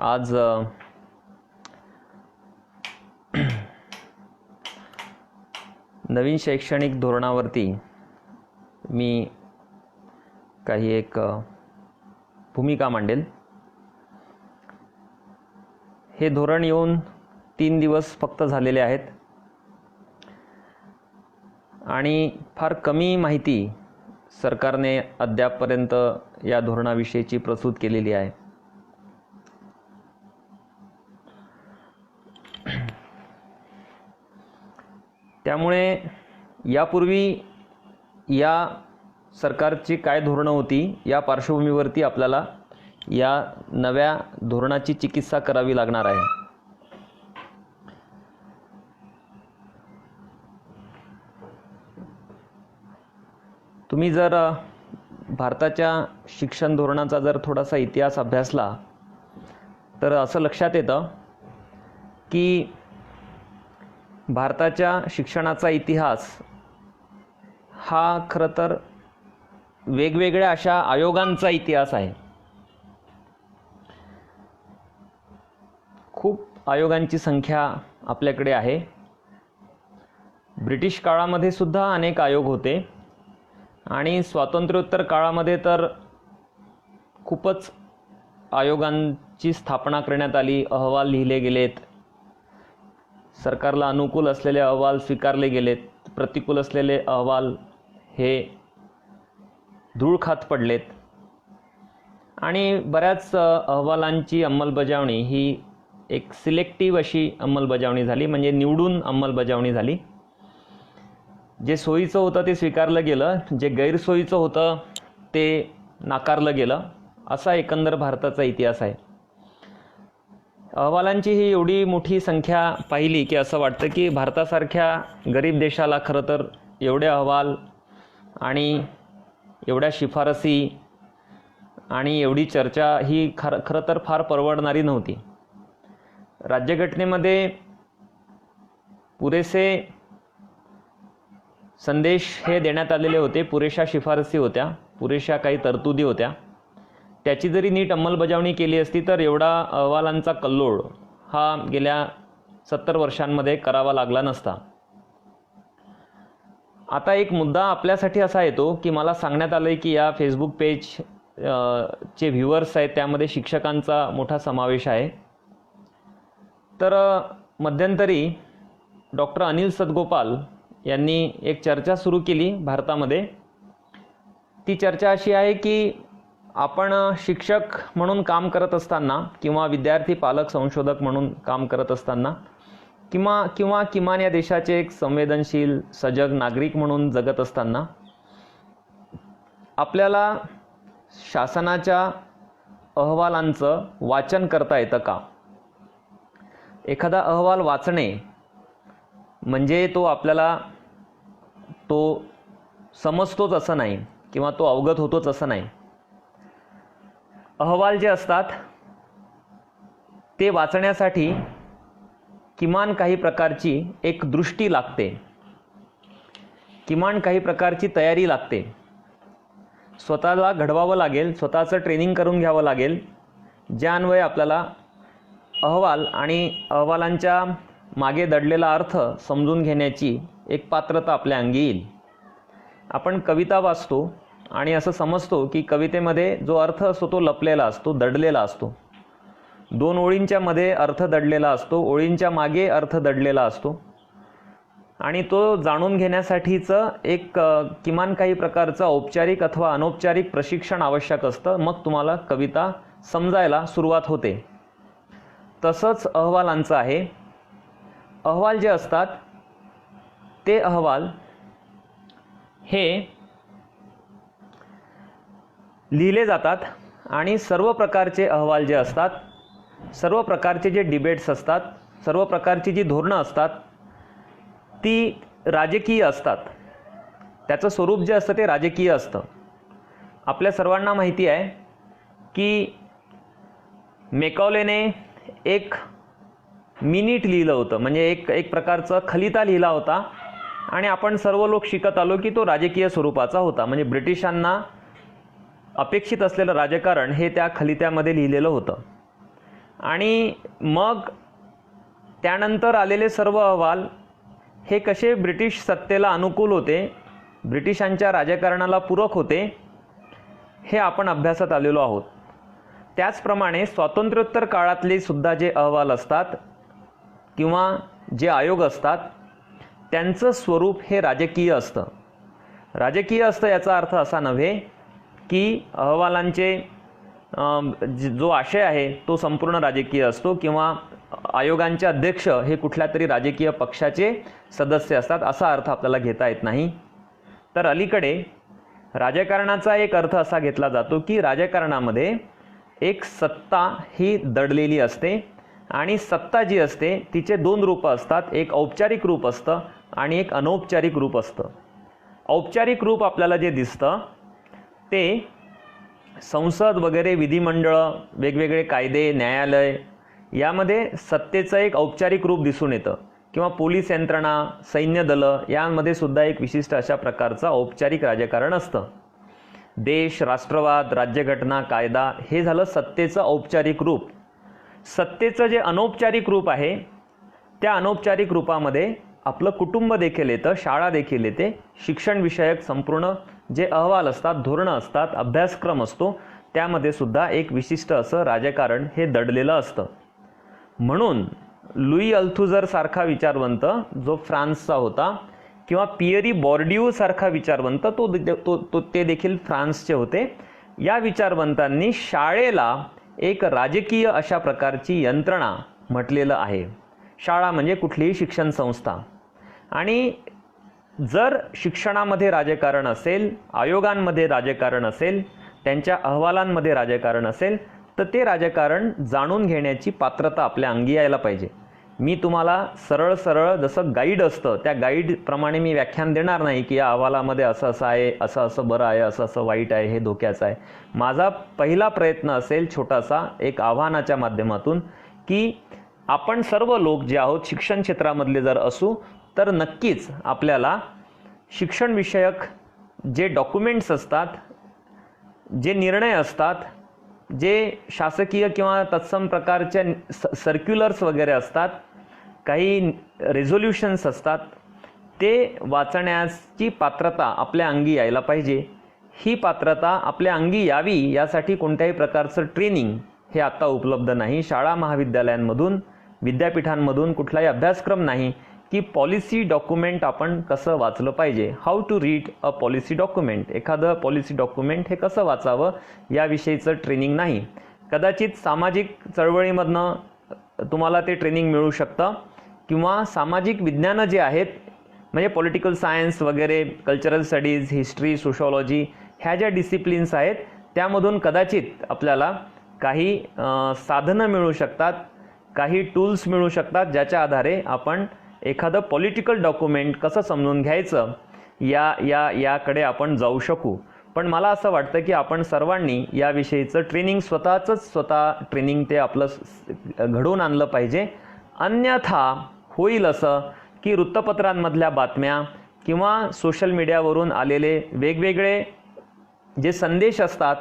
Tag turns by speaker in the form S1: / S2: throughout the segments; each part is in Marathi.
S1: आज नवीन शैक्षणिक धोरणावरती मी काही एक भूमिका मांडेल। हे धोरण येऊन 3 दिवस फक्त झालेले आहेत आणि फार कमी माहिती सरकारने अद्यापपर्यंत या धोरणाविषयीची प्रस्तुत केलेली आहे। त्यामुळे यापूर्वी या सरकारची काय धोरणं होती या पार्श्वभूमीवरती आपल्याला या नव्या धोरणाची चिकित्सा करावी लागणार आहे। तुम्ही जर भारताच्या शिक्षण धोरणाचा जर थोडासा इतिहास अभ्यासला तर असं लक्षात येतं की भारताच्या शिक्षणाचा इतिहास हा खरं तर वेगवेगळ्या अशा आयोगांचा इतिहास आहे। खूप आयोगांची संख्या आपल्याकडे आहे। ब्रिटिश काळामध्ये सुद्धा अनेक आयोग होते आणि स्वातंत्र्योत्तर काळामध्ये तर खूपच आयोगांची स्थापना करण्यात आली। अहवाल लिहिले गेलेत, सरकारला अनुकूल असलेले अहवाल स्वीकारले गेलेत, प्रतिकूल असलेले अहवाल हे धूळ खात पडलेत आणि बऱ्याच अहवालांची अंमलबजावणी ही एक सिलेक्टिव्ह अशी अंमलबजावणी झाली, म्हणजे निवडून अंमलबजावणी झाली। जे सोयीचं होतं ते स्वीकारलं गेलं, जे गैरसोयीचं होतं ते नाकारलं गेलं। असा एकंदर भारताचा इतिहास आहे। अहवालांची ही एवढी मोठी संख्या पाहिली की असं वाटतं की भारतासारख्या गरीब देशाला खरं तर एवढे अहवाल आणि एवढ्या शिफारसी आणि एवढी चर्चा ही खरं तर फार परवडणारी नव्हती। राज्यघटनेमध्ये पुरेसे संदेश हे देण्यात आलेले होते, पुरेशा शिफारसी होत्या, पुरेशा काही तरतुदी होत्या। त्याची जरी नीट अंमलबजावणी केली असती तर एवढा अहवालांचा कल्लोळ हा गेल्या 70 वर्षांमध्ये करावा लागला नसता। आता एक मुद्दा आपल्यासाठी असा येतो की मला सांगण्यात आलं की या फेसबुक पेज चे व्ह्यूअर्स आहेत त्यामध्ये शिक्षकांचा मोठा समावेश आहे। तर मध्यंतरी डॉक्टर अनिल सदगोपाल यांनी एक चर्चा सुरू केली भारतामध्ये। ती चर्चा अशी आहे की आपण शिक्षक म्हणून काम करत असताना किंवा विद्यार्थी पालक संशोधक म्हणून काम करत असताना किंवा किमान या देशाचे एक संवेदनशील सजग नागरिक म्हणून जगत असताना आपल्याला शासनाच्या अहवालांचं वाचन करता येतं का? एखादा अहवाल वाचणे म्हणजे तो आपल्याला तो समजतोच असं नाही किंवा तो अवगत होतोच असं नाही। अहवाल जे असतात ते वाचण्यासाठी किमान काही प्रकारची एक दृष्टी लागते, किमान काही प्रकारची तयारी लागते। स्वतःला घडवावं लागेल, स्वतःचं ट्रेनिंग करून घ्यावं लागेल, ज्या अन्वये आपल्याला अहवाल आणि अहवालांच्या मागे दडलेला अर्थ समजून घेण्याची एक पात्रता आपल्या अंगी येईल। आपण कविता वाचतो आणि असं समजतो की कवितेमध्ये जो अर्थ असतो तो लपलेला असतो, दडलेला असतो। 2 ओळींच्या मध्ये अर्थ दडलेला असतो, ओळींच्या मागे अर्थ दडलेला असतो आणि तो जाणून घेण्यासाठीचं एक किमान काही प्रकारचं औपचारिक अथवा अनौपचारिक प्रशिक्षण आवश्यक असतं। मग तुम्हाला कविता समजायला सुरुवात होते। तसंच अहवालांचं आहे। अहवाल जे असतात ते अहवाल हे लिहिले जातात आणि सर्व प्रकारचे अहवाल जे असतात, सर्व प्रकारचे जे डिबेट्स असतात, सर्व प्रकारची जी धोरणं असतात ती राजकीय असतात। त्याचं स्वरूप जे असतं ते राजकीय असतं। आपल्या सर्वांना माहिती आहे की मेकॉलेने एक मिनिट लिहिलं होतं, म्हणजे एक प्रकारचा खलिता लिहिला होता आणि आपण सर्व लोक शिकत आलो की तो राजकीय स्वरूपाचा होता। म्हणजे ब्रिटिशांना अपेक्षित असलेलं राजकारण हे त्या खलित्यामध्ये लिहिलेलं होतं आणि मग त्यानंतर आलेले सर्व अहवाल हे कसे ब्रिटिश सत्तेला अनुकूल होते, ब्रिटिशांच्या राजकारणाला पूरक होते, हे आपण अभ्यासात आलेलो आहोत. त्याचप्रमाणे स्वातंत्र्योत्तर काळातले सुद्धा जे अहवाल असतात किंवा जे आयोग असतात त्यांचं स्वरूप हे राजकीय असतं. राजकीय असतं याचा अर्थ असा नव्हे की अहवालांचे जो आशय आहे तो संपूर्ण राजकीय असतो किंवा आयोगांचे अध्यक्ष हे कुठल्या तरी राजकीय पक्षाचे सदस्य असतात असा अर्थ आपल्याला घेता येत नाही. तर अलीकडे राजकारणाचा एक अर्थ असा घेतला जातो की राजकारणामध्ये एक सत्ता ही दडलेली असते आणि सत्ता जी असते तिचे दोन रूप असतात. एक औपचारिक रूप असतं आणि एक अनौपचारिक रूप असतं. औपचारिक रूप आपल्याला जे दिसतं ते संसद वगैरे, विधिमंडळ, वेगवेगळे कायदे, न्यायालय यामध्ये सत्तेचं एक औपचारिक रूप दिसून येतं किंवा पोलीस यंत्रणा, सैन्य दलं यामध्ये सुद्धा एक विशिष्ट अशा प्रकारचं औपचारिक राजकारण असतं. देश, राष्ट्रवाद, राज्यघटना, कायदा हे झालं सत्तेचं औपचारिक रूप. सत्तेचं जे अनौपचारिक रूप आहे त्या अनौपचारिक रूपामध्ये आपलं कुटुंब देखील येतं, शाळा देखील येते, शिक्षणविषयक संपूर्ण जे अहवाल असतात, धोरणं असतात, अभ्यासक्रम असतो त्यामध्ये सुद्धा एक विशिष्ट असं राजकारण हे दडलेलं असतं. म्हणून लुई अल्थुझर सारखा विचारवंत जो फ्रान्सचा होता किंवा पियरी बॉर्डियू सारखा विचारवंत ते देखील फ्रान्सचे होते. या विचारवंतांनी शाळेला एक राजकीय अशा प्रकारची यंत्रणा म्हटलेलं आहे. शाळा म्हणजे कुठलीही शिक्षण संस्था. आणि जर शिक्षणामध्ये राजकारण असेल, आयोगांमध्ये राजकारण असेल, त्यांच्या अहवालांमध्ये राजकारण असेल तर ते राजकारण जाणून घेण्याची पात्रता आपल्या अंगी यायला पाहिजे. मी तुम्हाला सरळ सरळ जसं गाईड असतं त्या गाईडप्रमाणे मी व्याख्यान देणार नाही की या अहवालामध्ये असं असं आहे, असं असं बरं आहे, असं असं वाईट आहे, हे धोक्याचं आहे. माझा पहिला प्रयत्न असेल छोटासा एक आव्हानाच्या माध्यमातून की आपण सर्व लोक जे आहोत शिक्षण क्षेत्रामधले जर असू तर नक्कीच आपल्याला शिक्षणविषयक जे डॉक्युमेंट्स असतात, जे निर्णय असतात, जे शासकीय किंवा तत्सम प्रकारच्या सर्क्युलर्स वगैरे असतात, काही रेझोल्युशन्स असतात, ते वाचण्याची पात्रता आपल्या अंगी यायला पाहिजे. ही पात्रता आपल्या अंगी यावी यासाठी कोणत्याही प्रकारचं ट्रेनिंग हे आता उपलब्ध नाही. शाळा महाविद्यालयांमधून, विद्यापीठांमधून कुठलाही अभ्यासक्रम नाही की पॉलिसी डॉक्युमेंट आपण कसं वाचलं पाहिजे. How to read a policy document, एखादं पॉलिसी डॉक्युमेंट हे कसं वाचावं याविषयीचं ट्रेनिंग नाही. कदाचित सामाजिक चळवळीमधनं तुम्हाला ते ट्रेनिंग मिळू शकतं किंवा सामाजिक विज्ञानं जे आहेत म्हणजे पॉलिटिकल सायन्स वगैरे, कल्चरल स्टडीज, हिस्ट्री, सोशॉलॉजी ह्या ज्या डिसिप्लिन्स आहेत त्यामधून कदाचित आपल्याला काही साधनं मिळू शकतात, काही टूल्स मिळू शकतात ज्याच्या आधारे आपण एखादं पॉलिटिकल डॉक्युमेंट कसं समजून घ्यायचं याकडे आपण जाऊ शकू. पण मला असं वाटतं की आपण सर्वांनी याविषयीचं ट्रेनिंग स्वतः ट्रेनिंग ते आपलं घडवून आणलं पाहिजे. अन्यथा होईल असं की वृत्तपत्रांमधल्या बातम्या किंवा सोशल मीडियावरून आलेले वेगवेगळे जे संदेश असतात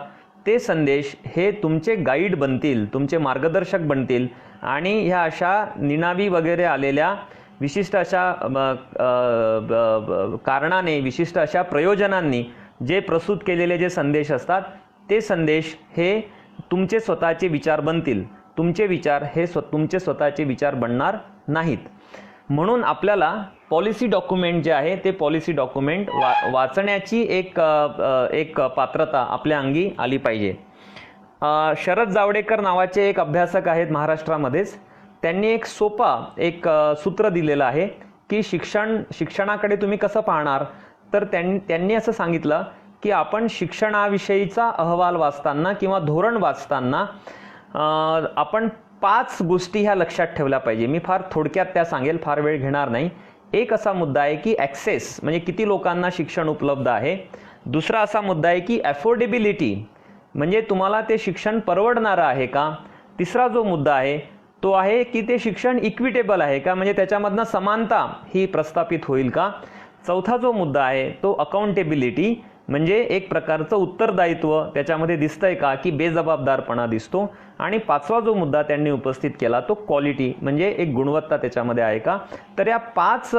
S1: ते संदेश हे तुमचे गाईड बनतील, तुमचे मार्गदर्शक बनतील आणि ह्या अशा निनावी वगैरे आलेल्या विशिष्ट अशा कारणाने, विशिष्ट अशा प्रयोजनांनी जे प्रस्तुत केलेले जे संदेश असतात ते संदेश हे तुमचे स्वतःचे विचार बनतील. तुमचे विचार हे तुमचे स्वतःचे विचार बनणार नाहीत. म्हणून आपल्याला पॉलिसी डॉक्युमेंट जे आहे ते पॉलिसी डॉक्युमेंट वाचण्याची एक पात्रता आपल्या अंगी आली पाहिजे. शरद जावडेकर नावाचे एक अभ्यासक आहेत महाराष्ट्रामध्येच. त्यांनी एक सूत्र दिलेलं आहे की शिक्षणाकडे तुम्ही कसं पाहणार. तर त्यांनी असं सांगितलं की आपण शिक्षणाविषयीचा अहवाल वाचताना किंवा धोरण वाचताना आपण 5 गोष्टी ह्या लक्षात ठेवल्या पाहिजे. मी फार थोडक्यात त्या सांगेल, फार वेळ घेणार नाही. एक असा मुद्दा आहे की ॲक्सेस म्हणजे किती लोकांना शिक्षण उपलब्ध आहे. दुसरा असा मुद्दा आहे की अफोर्डेबिलिटी म्हणजे तुम्हाला ते शिक्षण परवडणारं आहे का. तिसरा जो मुद्दा आहे तो आहे की ते शिक्षण इक्विटेबल आहे का, म्हणजे त्याच्यामधनं समानता ही प्रस्थापित होईल का. चौथा जो मुद्दा आहे तो अकाउंटेबिलिटी म्हणजे एक प्रकारचं उत्तरदायित्व त्याच्यामध्ये दिसतंय का, की बेजबाबदारपणा दिसतो. आणि 5वा जो मुद्दा त्यांनी उपस्थित केला तो क्वालिटी, म्हणजे एक गुणवत्ता त्याच्यामध्ये आहे का. तर या 5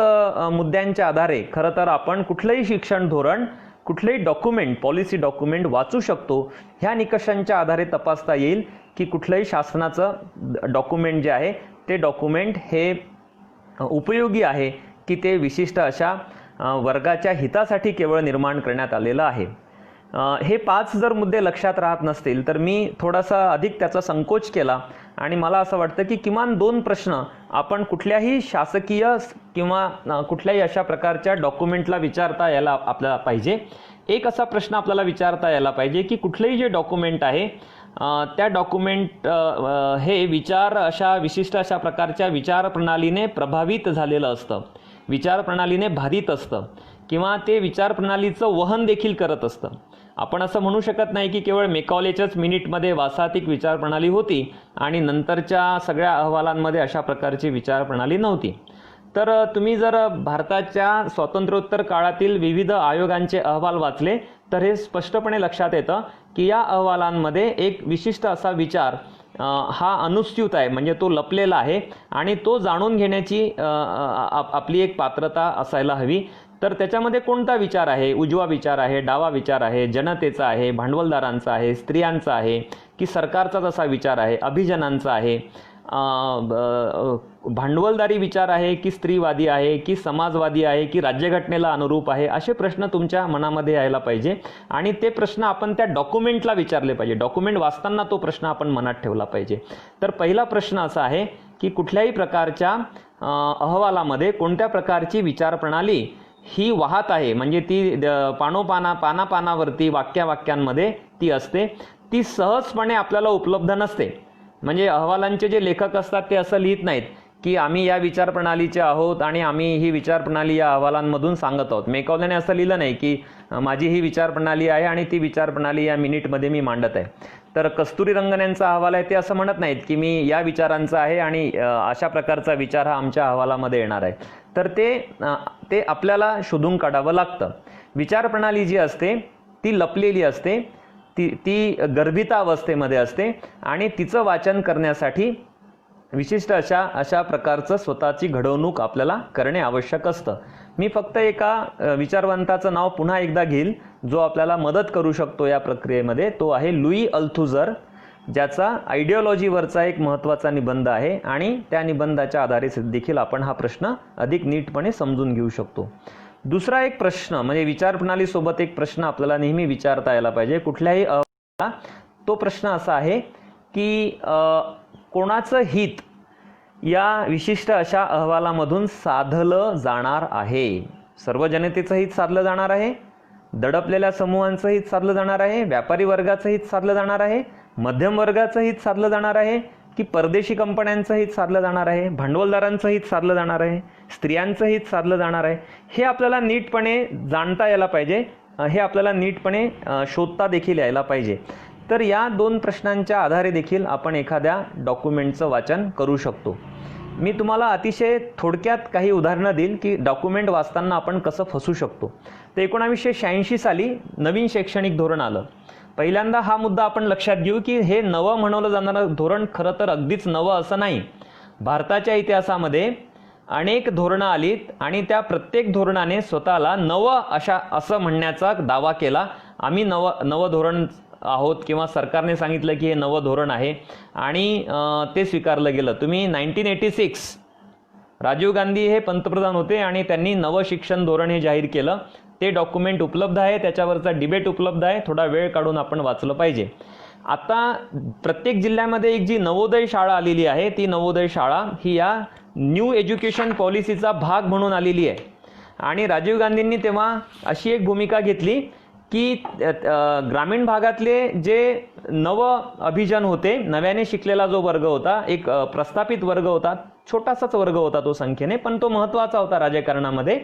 S1: मुद्द्यांच्या आधारे खरं तर आपण कुठलंही शिक्षण धोरण, कुठलेही डॉक्युमेंट, पॉलिसी डॉक्युमेंट वाचू शकतो. ह्या निकषांच्या आधारे तपासता येईल की कुठलंही शासनाचं डॉक्युमेंट जे आहे ते डॉक्युमेंट हे उपयोगी आहे की ते विशिष्ट अशा वर्गाच्या हितासाठी केवळ निर्माण करण्यात आलेलं आहे. हे 5 जर मुद्दे लक्षात राहत नसतील तर मी थोडासा अधिक त्याचा संकोच केला आणि मला असं वाटतं की किमान 2 प्रश्न आपण कुठल्याही शासकीय किंवा कुठल्याही अशा प्रकारच्या डॉक्युमेंटला विचारता यायला आपल्याला पाहिजे. एक असा प्रश्न आपल्याला विचारता यायला पाहिजे की कुठलेही जे डॉक्युमेंट आहे त्या डॉक्युमेंट हे विशिष्ट अशा प्रकारच्या विचार प्रणालीने प्रभावित झालेलं असतं, विचार प्रणालीने बाधित असतं किंवा ते विचार प्रणालीचं वहन देखील करत असतं. आपण असं म्हणू शकत नाही की केवळ मेकॉलेच्याच मिनिटमध्ये वासातिक विचार प्रणाली होती आणि नंतरच्या सगळ्या अहवालांमध्ये अशा प्रकारची विचार प्रणाली नव्हती. तर तुम्ही जर भारताच्या स्वातंत्र्योत्तर काळातील विविध आयोगांचे अहवाल वाचले तर हे स्पष्टपणे लक्षात येतं की या अहवालांमध्ये एक विशिष्ट असा विचार हा अनुस्यूत आहे, म्हणजे तो लपलेला आहे आणि तो जाणून घेण्याची आपली एक पात्रता असायला हवी. तर त्याच्यामध्ये कोणता विचार आहे, उजवा विचार आहे, डावा विचार आहे, जनतेचा आहे, भांडवलदारांचा आहे, स्त्रियांचा आहे की सरकारचाच असा विचार आहे, अभिजनांचा आहे, भांडवलदारी विचार आहे की स्त्रीवादी आहे की समाजवादी आहे की राज्यघटनेला अनुरूप आहे, असे प्रश्न तुमच्या मनामध्ये यायला पाहिजे आणि ते प्रश्न आपण त्या डॉक्युमेंटला विचारले पाहिजे. डॉक्युमेंट वाचताना तो प्रश्न आपण मनात ठेवला पाहिजे. तर पहिला प्रश्न असा आहे की कुठल्याही प्रकारच्या अहवालामध्ये कोणत्या प्रकारची विचार प्रणाली ही वाहत आहे, म्हणजे ती पानापानावरती वाक्यांमध्ये ती असते, ती सहजपणे आपल्याला उपलब्ध नसते. म्हणजे अहवालांचे जे लेखक असतात ते असं लिहित नाहीत की आम्ही या विचार प्रणालीचे आहोत आणि आम्ही ही विचार प्रणाली या अहवालांमधून सांगत आहोत. मेकॉलेने असं लिहिलं नाही की माझी ही विचार प्रणाली आहे आणि ती विचार प्रणाली या मिनिटमध्ये मी मांडत आहे. तर कस्तुरीरंगन यांचा अहवाल आहे ते असं म्हणत नाहीत की मी या विचारांचा आहे आणि अशा प्रकारचा विचार हा आमच्या अहवालामध्ये येणार आहे. तर ते आपल्याला शोधून काढावं लागतं. विचार प्रणाली जी असते ती लपलेली असते, ती गर्भित अवस्थेमध्ये असते आणि तिचं वाचन करण्यासाठी विशिष्ट अशा प्रकारचं स्वतःची घडवणूक आपल्याला करणे आवश्यक असतं. मी फक्त एका विचारवंताचं नाव पुन्हा एकदा घेईल जो आपल्याला मदत करू शकतो या प्रक्रियेमध्ये. तो आहे लुई अल्थुझर, ज्याचा आयडिओलॉजीवरचा एक महत्त्वाचा निबंध आहे आणि त्या निबंधाच्या आधारे देखील आपण हा प्रश्न अधिक नीटपणे समजून घेऊ शकतो. दुसरा एक प्रश्न म्हणजे विचार प्रणालीसोबत एक प्रश्न आपल्याला नेहमी विचारता यायला पाहिजे कुठल्याही अहवालाला. तो प्रश्न असा आहे की कोणाचं हित या विशिष्ट अशा अहवालामधून साधलं जाणार आहे. सर्व जनतेचं हित साधलं जाणार आहे, दडपलेल्या समूहांचं हित साधलं जाणार आहे, व्यापारी वर्गाचं हित साधलं जाणार आहे, मध्यम वर्गाचं हित साधलं जाणार आहे की परदेशी कंपन्यांचं हित साधलं जाणार आहे, भांडवलदारांचं हित साधलं जाणार आहे, स्त्रियांचं हित साधलं जाणार आहे. हे आपल्याला नीटपणे जाणता यायला पाहिजे, हे आपल्याला नीटपणे शोधता देखील यायला पाहिजे. तर या 2 प्रश्नांच्या आधारे देखील आपण एखाद्या डॉक्युमेंटचं वाचन करू शकतो. मी तुम्हाला अतिशय थोडक्यात काही उदाहरणं देईल की डॉक्युमेंट वाचताना आपण कसं फसू शकतो. तर 1986 साली नवीन शैक्षणिक धोरण आलं. पहिल्यांदा हा मुद्दा आपण लक्षात घेऊ की हे नवं म्हणवलं जाणारं धोरण खरं तर अगदीच नवं असं नाही. भारताच्या इतिहासामध्ये अनेक धोरणं आलीत आणि त्या प्रत्येक धोरणाने स्वतःला नवं असं म्हणण्याचा दावा केला. आम्ही नवं धोरण आहोत किंवा सरकारने सांगितलं की हे नवं धोरण आहे आणि ते स्वीकारलं गेलं. तुम्ही 1986 राजीव गांधी हे पंतप्रधान होते आणि त्यांनी नवं शिक्षण धोरण हे जाहीर केलं. ते डॉक्युमेंट उपलब्ध आहे, त्याच्यावरचा डिबेट उपलब्ध आहे, थोडा वेळ काढून आपण वाचलं पाहिजे. आता प्रत्येक जिल्ह्यामध्ये एक जी नवोदय शाळा आलेली आहे ती नवोदय शाळा ही या न्यू एज्युकेशन पॉलिसीचा भाग म्हणून आलेली आहे आणि राजीव गांधींनी तेव्हा अशी एक भूमिका घेतली की ग्रामीण भागातले जे अभिजन होते, नव्याने शिकलेला जो वर्ग होता, एक प्रस्थापित वर्ग होता, छोटासाच वर्ग होता तो संख्येने, पण तो महत्त्वाचा होता राजकारणामध्ये.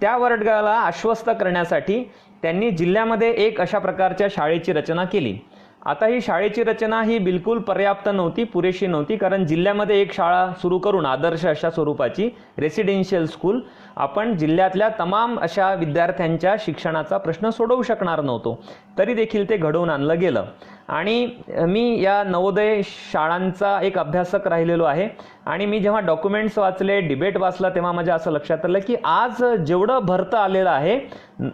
S1: त्या वर्गाला आश्वस्त करण्यासाठी त्यांनी जिल्ह्यामध्ये एक अशा प्रकारच्या शाळेची रचना केली आता ही शाळेची रचना ही बिलकुल पर्याप्त नव्हती, पुरेशी नव्हती, कारण जिल्ह्यामध्ये एक शाळा सुरू करून आदर्श अशा स्वरूपाची रेसिडेन्शियल स्कूल आपण जिल्ह्यातल्या तमाम अशा विद्यार्थ्यांच्या शिक्षणाचा प्रश्न सोडवू शकणार नव्हतो. तरी देखील ते घडवून आणलं गेलं. आणि मी या नवोदय शाळांचा एक अभ्यासक राहिलेलो आहे आणि मी जेव्हा डॉक्युमेंट्स वाचले, डिबेट वाचला, तेव्हा माझ्या असं लक्षात आलं की आज जेवढं भरतं आलेलं आहे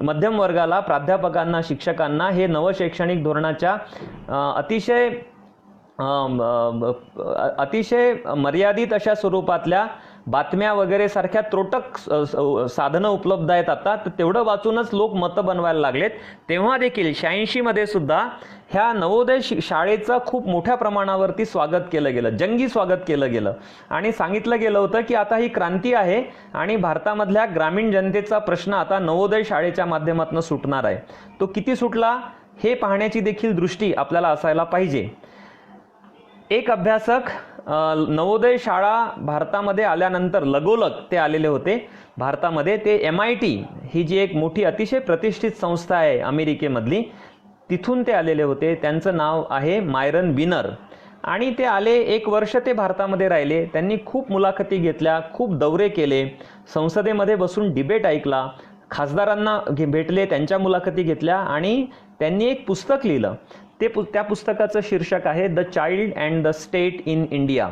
S1: मध्यम वर्गाला, प्राध्यापकांना, शिक्षकांना, हे नवशैक्षणिक धोरणाच्या अतिशय मर्यादित अशा स्वरूपातल्या बातम्या वगैरे सारख्या त्रोटक साधनं उपलब्ध आहेत आता, तर तेवढं वाचूनच लोक मतं बनवायला लागलेत. तेव्हा देखील 86 मध्ये सुद्धा ह्या नवोदय शाळेचं खूप मोठ्या प्रमाणावरती स्वागत केलं गेलं, जंगी स्वागत केलं गेलं आणि सांगितलं गेलं होतं की आता ही क्रांती आहे आणि भारतामधल्या ग्रामीण जनतेचा प्रश्न आता नवोदय शाळेच्या माध्यमातून सुटणार आहे. तो किती सुटला हे पाहण्याची देखील दृष्टी आपल्याला असायला पाहिजे. एक अभ्यासक नवोदय शाळा भारतामध्ये आल्यानंतर लगोलग ते आलेले होते भारतामध्ये. ते MIT ही जी एक मोठी अतिशय प्रतिष्ठित संस्था आहे अमेरिकेमधली, तिथून ते आलेले होते. त्यांचं नाव आहे मायरन विनर आणि ते आले, 1 वर्ष ते भारतामध्ये राहिले. त्यांनी खूप मुलाखती घेतल्या, खूप दौरे केले, संसदेमध्ये बसून डिबेट ऐकला, खासदारांना भेटले, त्यांच्या मुलाखती घेतल्या आणि त्यांनी एक पुस्तक लिहिलं. त्या पुस्तकाचं शीर्षक आहे the child and the state in India.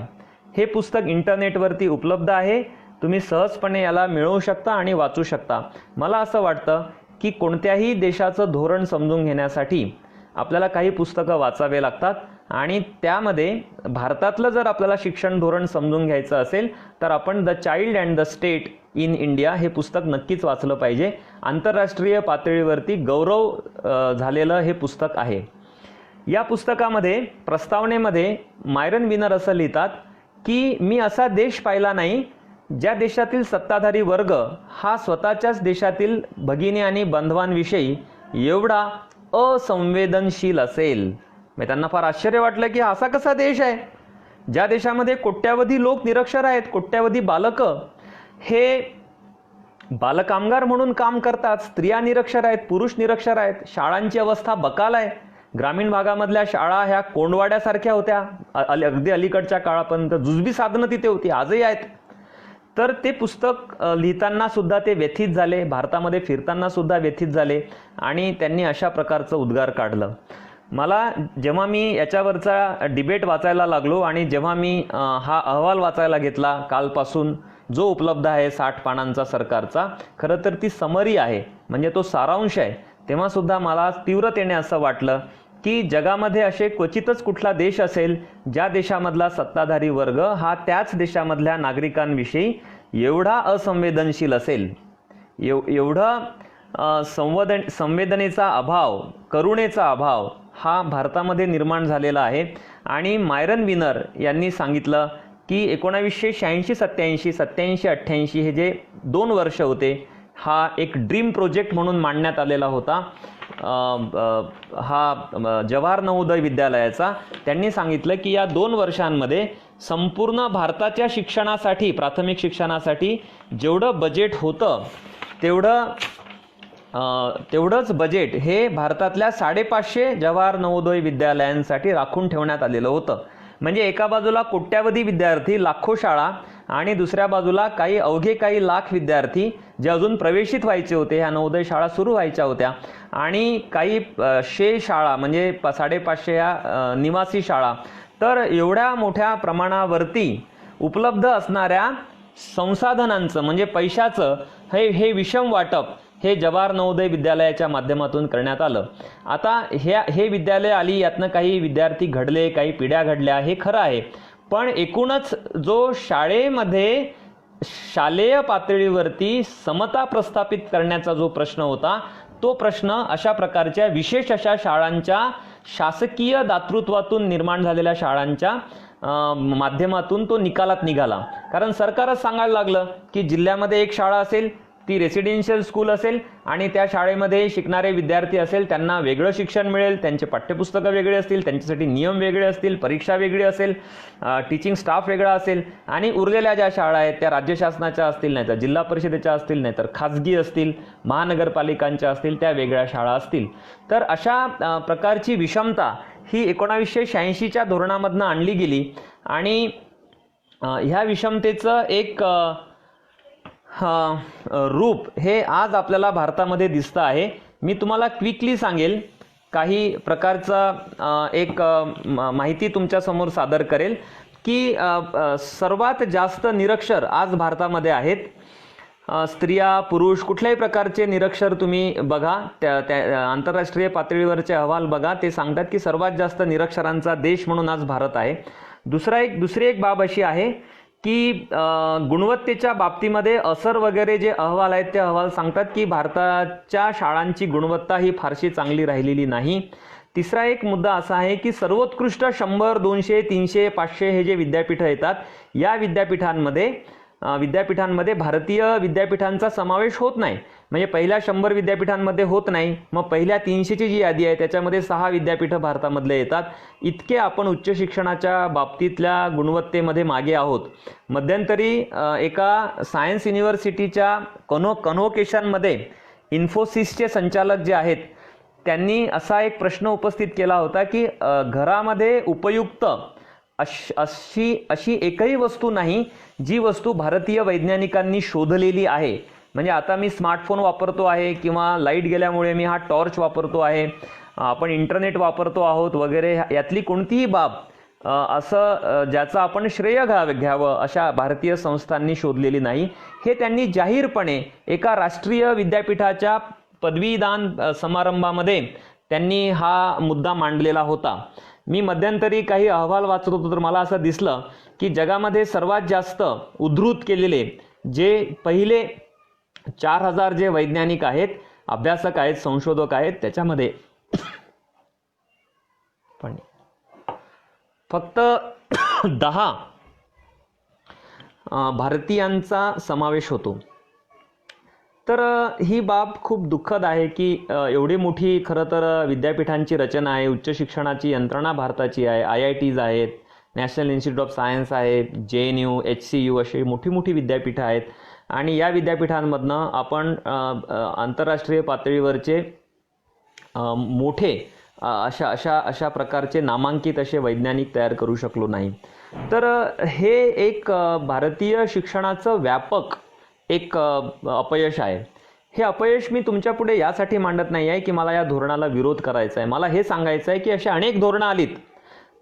S1: हे पुस्तक इंटरनेटवरती उपलब्ध आहे, तुम्ही सहजपणे याला मिळवू शकता आणि वाचू शकता. मला असं वाटतं की कोणत्याही देशाचं धोरण समजून घेण्यासाठी आपल्याला काही पुस्तकं वाचावे लागतात आणि त्यामध्ये भारतातलं जर आपल्याला शिक्षण धोरण समजून घ्यायचं असेल तर आपण the child and the state in India हे पुस्तक नक्कीच वाचलं पाहिजे. आंतरराष्ट्रीय पातळीवरती गौरव झालेलं हे पुस्तक आहे. या पुस्तकामध्ये प्रस्तावनेमध्ये मायरन विनर असं लिहितात की मी असा देश पाहिला नाही ज्या देशातील सत्ताधारी वर्ग हा स्वतःच्याच देशातील भगिनी आणि बांधवांविषयी एवढा असंवेदनशील असेल. मी त्यांना फार आश्चर्य वाटलं की असा कसा देश आहे ज्या देशामध्ये कोट्यावधी लोक निरक्षर आहेत, कोट्यावधी बालकं हे बालकामगार म्हणून काम करतात, स्त्रिया निरक्षर आहेत, पुरुष निरक्षर आहेत, शाळांची अवस्था बकाल आहे. ग्रामीण भागामधल्या शाळा ह्या कोंडवाड्यासारख्या होत्या, अगदी अलीकडच्या काळापर्यंत जुजबी साधनं तिथे होती, आजही आहेत. तर ते पुस्तक लिहिताना सुद्धा ते व्यथित झाले, भारतामध्ये फिरताना सुद्धा व्यथित झाले आणि त्यांनी अशा प्रकारचं उद्गार काढलं. मला जेव्हा मी याच्यावरचा डिबेट वाचायला लागलो आणि जेव्हा मी हा अहवाल वाचायला घेतला कालपासून, जो उपलब्ध आहे 60 पानांचा सरकारचा, खरं तर ती समरी आहे, म्हणजे तो सारांश आहे, तेव्हा सुद्धा मला तीव्रतेने असं वाटलं की जगामध्ये असे क्वचितच कुठला देश असेल ज्या देशामधला सत्ताधारी वर्ग हा त्याच देशामधल्या नागरिकांविषयी एवढा असंवेदनशील असेल, एवढा संवेदनेचा अभाव, करुणेचा अभाव हा भारतामध्ये निर्माण झालेला आहे. आणि मायरन विनर यांनी सांगितलं की 1986, 87, 87, 88 हे जे 2 वर्ष होते हा एक ड्रीम प्रोजेक्ट म्हणून मांडण्यात आलेला होता हा जवाहर नवोदय विद्यालयाचा. त्यांनी सांगितलं की या 2 वर्षांमध्ये संपूर्ण भारताच्या शिक्षणासाठी, प्राथमिक शिक्षणासाठी जेवढं बजेट होतं तेवढंच बजेट हे भारतातल्या 550 जवाहर नवोदय विद्यालयांसाठी राखून ठेवण्यात आलेलं होतं. म्हणजे एका बाजूला कोट्यावधी विद्यार्थी, लाखो शाळा आणि दुसऱ्या बाजूला अवघे काही लाख विद्यार्थी जे अजून प्रवेशित व्हायचे होते, ह्या नवोदय शाळा सुरू व्हायच्या होत्या आणि काही 100 शाळा म्हणजे 550 या निवासी शाळा. तर एवढ्या मोठ्या प्रमाणावरती उपलब्ध असणाऱ्या संसाधनांचं म्हणजे पैशाचं हे विषम वाटप हे जवाहर नवोदय विद्यालयाच्या माध्यमातून करण्यात आलं. आता हे विद्यालय आली, यातनं काही विद्यार्थी घडले, काही पिढ्या घडल्या, हे खरं आहे. पण एकूणच जो शाळेमध्ये शालेय पातळीवरती समता प्रस्थापित करण्याचा जो प्रश्न होता, तो प्रश्न अशा प्रकारच्या विशेष अशा शाळांच्या, शासकीय दातृत्वातून निर्माण झालेल्या शाळांच्या माध्यमातून तो निकालात निघाला. कारण सरकारच सांगायला लागलं की जिल्ह्यामध्ये एक शाळा असेल, ती रेसिडेन्शियल स्कूल असेल आणि त्या शाळेमध्ये शिकणारे विद्यार्थी असेल, त्यांना वेगळं शिक्षण मिळेल, त्यांचे पाठ्यपुस्तकं वेगळे असतील, त्यांच्यासाठी नियम वेगळे असतील, परीक्षा वेगळी असेल, टीचिंग स्टाफ वेगळा असेल आणि उरलेल्या ज्या शाळा आहेत त्या राज्य शासनाच्या असतील, नाही तर जिल्हा परिषदेच्या असतील, नाही तर खाजगी असतील, महानगरपालिकांच्या असतील, त्या वेगळ्या शाळा असतील. तर अशा प्रकारची विषमता ही 1986च्या धोरणामधनं आणली गेली आणि ह्या विषमतेचं एक रूप हे आज आपल्याला भारतामध्ये दिसतं आहे. मी तुम्हाला क्विकली सांगेल, काही प्रकारचा एक माहिती तुमच्यासमोर सादर करेल की सर्वात जास्त निरक्षर आज भारतामध्ये आहेत. स्त्रिया, पुरुष, कुठल्याही प्रकारचे निरक्षर तुम्ही बघा, त्या आंतरराष्ट्रीय पातळीवरचे अहवाल बघा, ते सांगतात की सर्वात जास्त निरक्षरांचा देश म्हणून आज भारत आहे. दुसरी एक बाब अशी आहे की गुणवत्तेच्या बाबतीमध्ये असर वगैरे जे अहवाल आहेत ते अहवाल सांगतात की भारताच्या शाळांची गुणवत्ता ही फारशी चांगली राहिलेली नाही. तिसरा एक मुद्दा असा आहे की सर्वोत्कृष्ट 100, 200, 300, 500 हे जे विद्यापीठं येतात, या विद्यापीठांमध्ये भारतीय विद्यापीठांचा समावेश होत नाही. म्हणजे पहिल्या 100 विद्यापीठांमध्ये होत नाही, मग पहिल्या 300ची जी यादी आहे त्याच्यामध्ये 6 विद्यापीठं भारतामधले येतात. इतके आपण उच्च शिक्षणाच्या बाबतीतल्या गुणवत्तेमध्ये मागे आहोत. मध्यंतरी एका सायन्स युनिव्हर्सिटीच्या कन्व्होकेशनमध्ये इन्फोसिसचे संचालक जे आहेत त्यांनी असा एक प्रश्न उपस्थित केला होता की घरामध्ये उपयुक्त अशी एकही वस्तू नाही जी वस्तू भारतीय वैज्ञानिकांनी शोधलेली आहे. म्हणजे आता मी स्मार्टफोन वापरतो आहे किंवा लाईट गेल्यामुळे मी हा टॉर्च वापरतो आहे, आपण इंटरनेट वापरतो आहोत वगैरे, यातली कोणतीही बाब असं ज्याचं आपण श्रेय घ्यावं अशा भारतीय संस्थांनी शोधलेली नाही. हे त्यांनी जाहीरपणे एका राष्ट्रीय विद्यापीठाच्या पदवीदान समारंभामध्ये त्यांनी हा मुद्दा मांडलेला होता. मी मध्यंतरी काही अहवाल वाचत होतो तर मला असं दिसलं की जगामध्ये सर्वात जास्त उद्धृत केलेले जे पहिले 4000 जे वैज्ञानिक आहेत, अभ्यासक आहेत, संशोधक आहेत, त्याच्यामध्ये पण फक्त 10 भारतीयांचा समावेश होतो. तर ही बाब खूप दुःखद आहे की एवढी मोठी खरं तर विद्यापीठांची रचना आहे, उच्च शिक्षणाची यंत्रणा भारताची आहे, IITs आहेत, नॅशनल इन्स्टिट्यूट ऑफ सायन्स आहेत, JNU, HCU अशी मोठी विद्यापीठं आहेत आणि या विद्यापीठांमधनं आपण आंतरराष्ट्रीय पातळीवरचे मोठे अशा प्रकारचे नामांकित असे वैज्ञानिक तयार करू शकलो नाही. तर हे एक भारतीय शिक्षणाचं व्यापक एक अपयश आहे. हे अपयश मी तुमच्या पुढे यासाठी मांडत नाही आहे की मला या धोरणाला विरोध करायचा आहे. मला हे सांगायचं आहे की अशा अनेक धोरणं आलीत,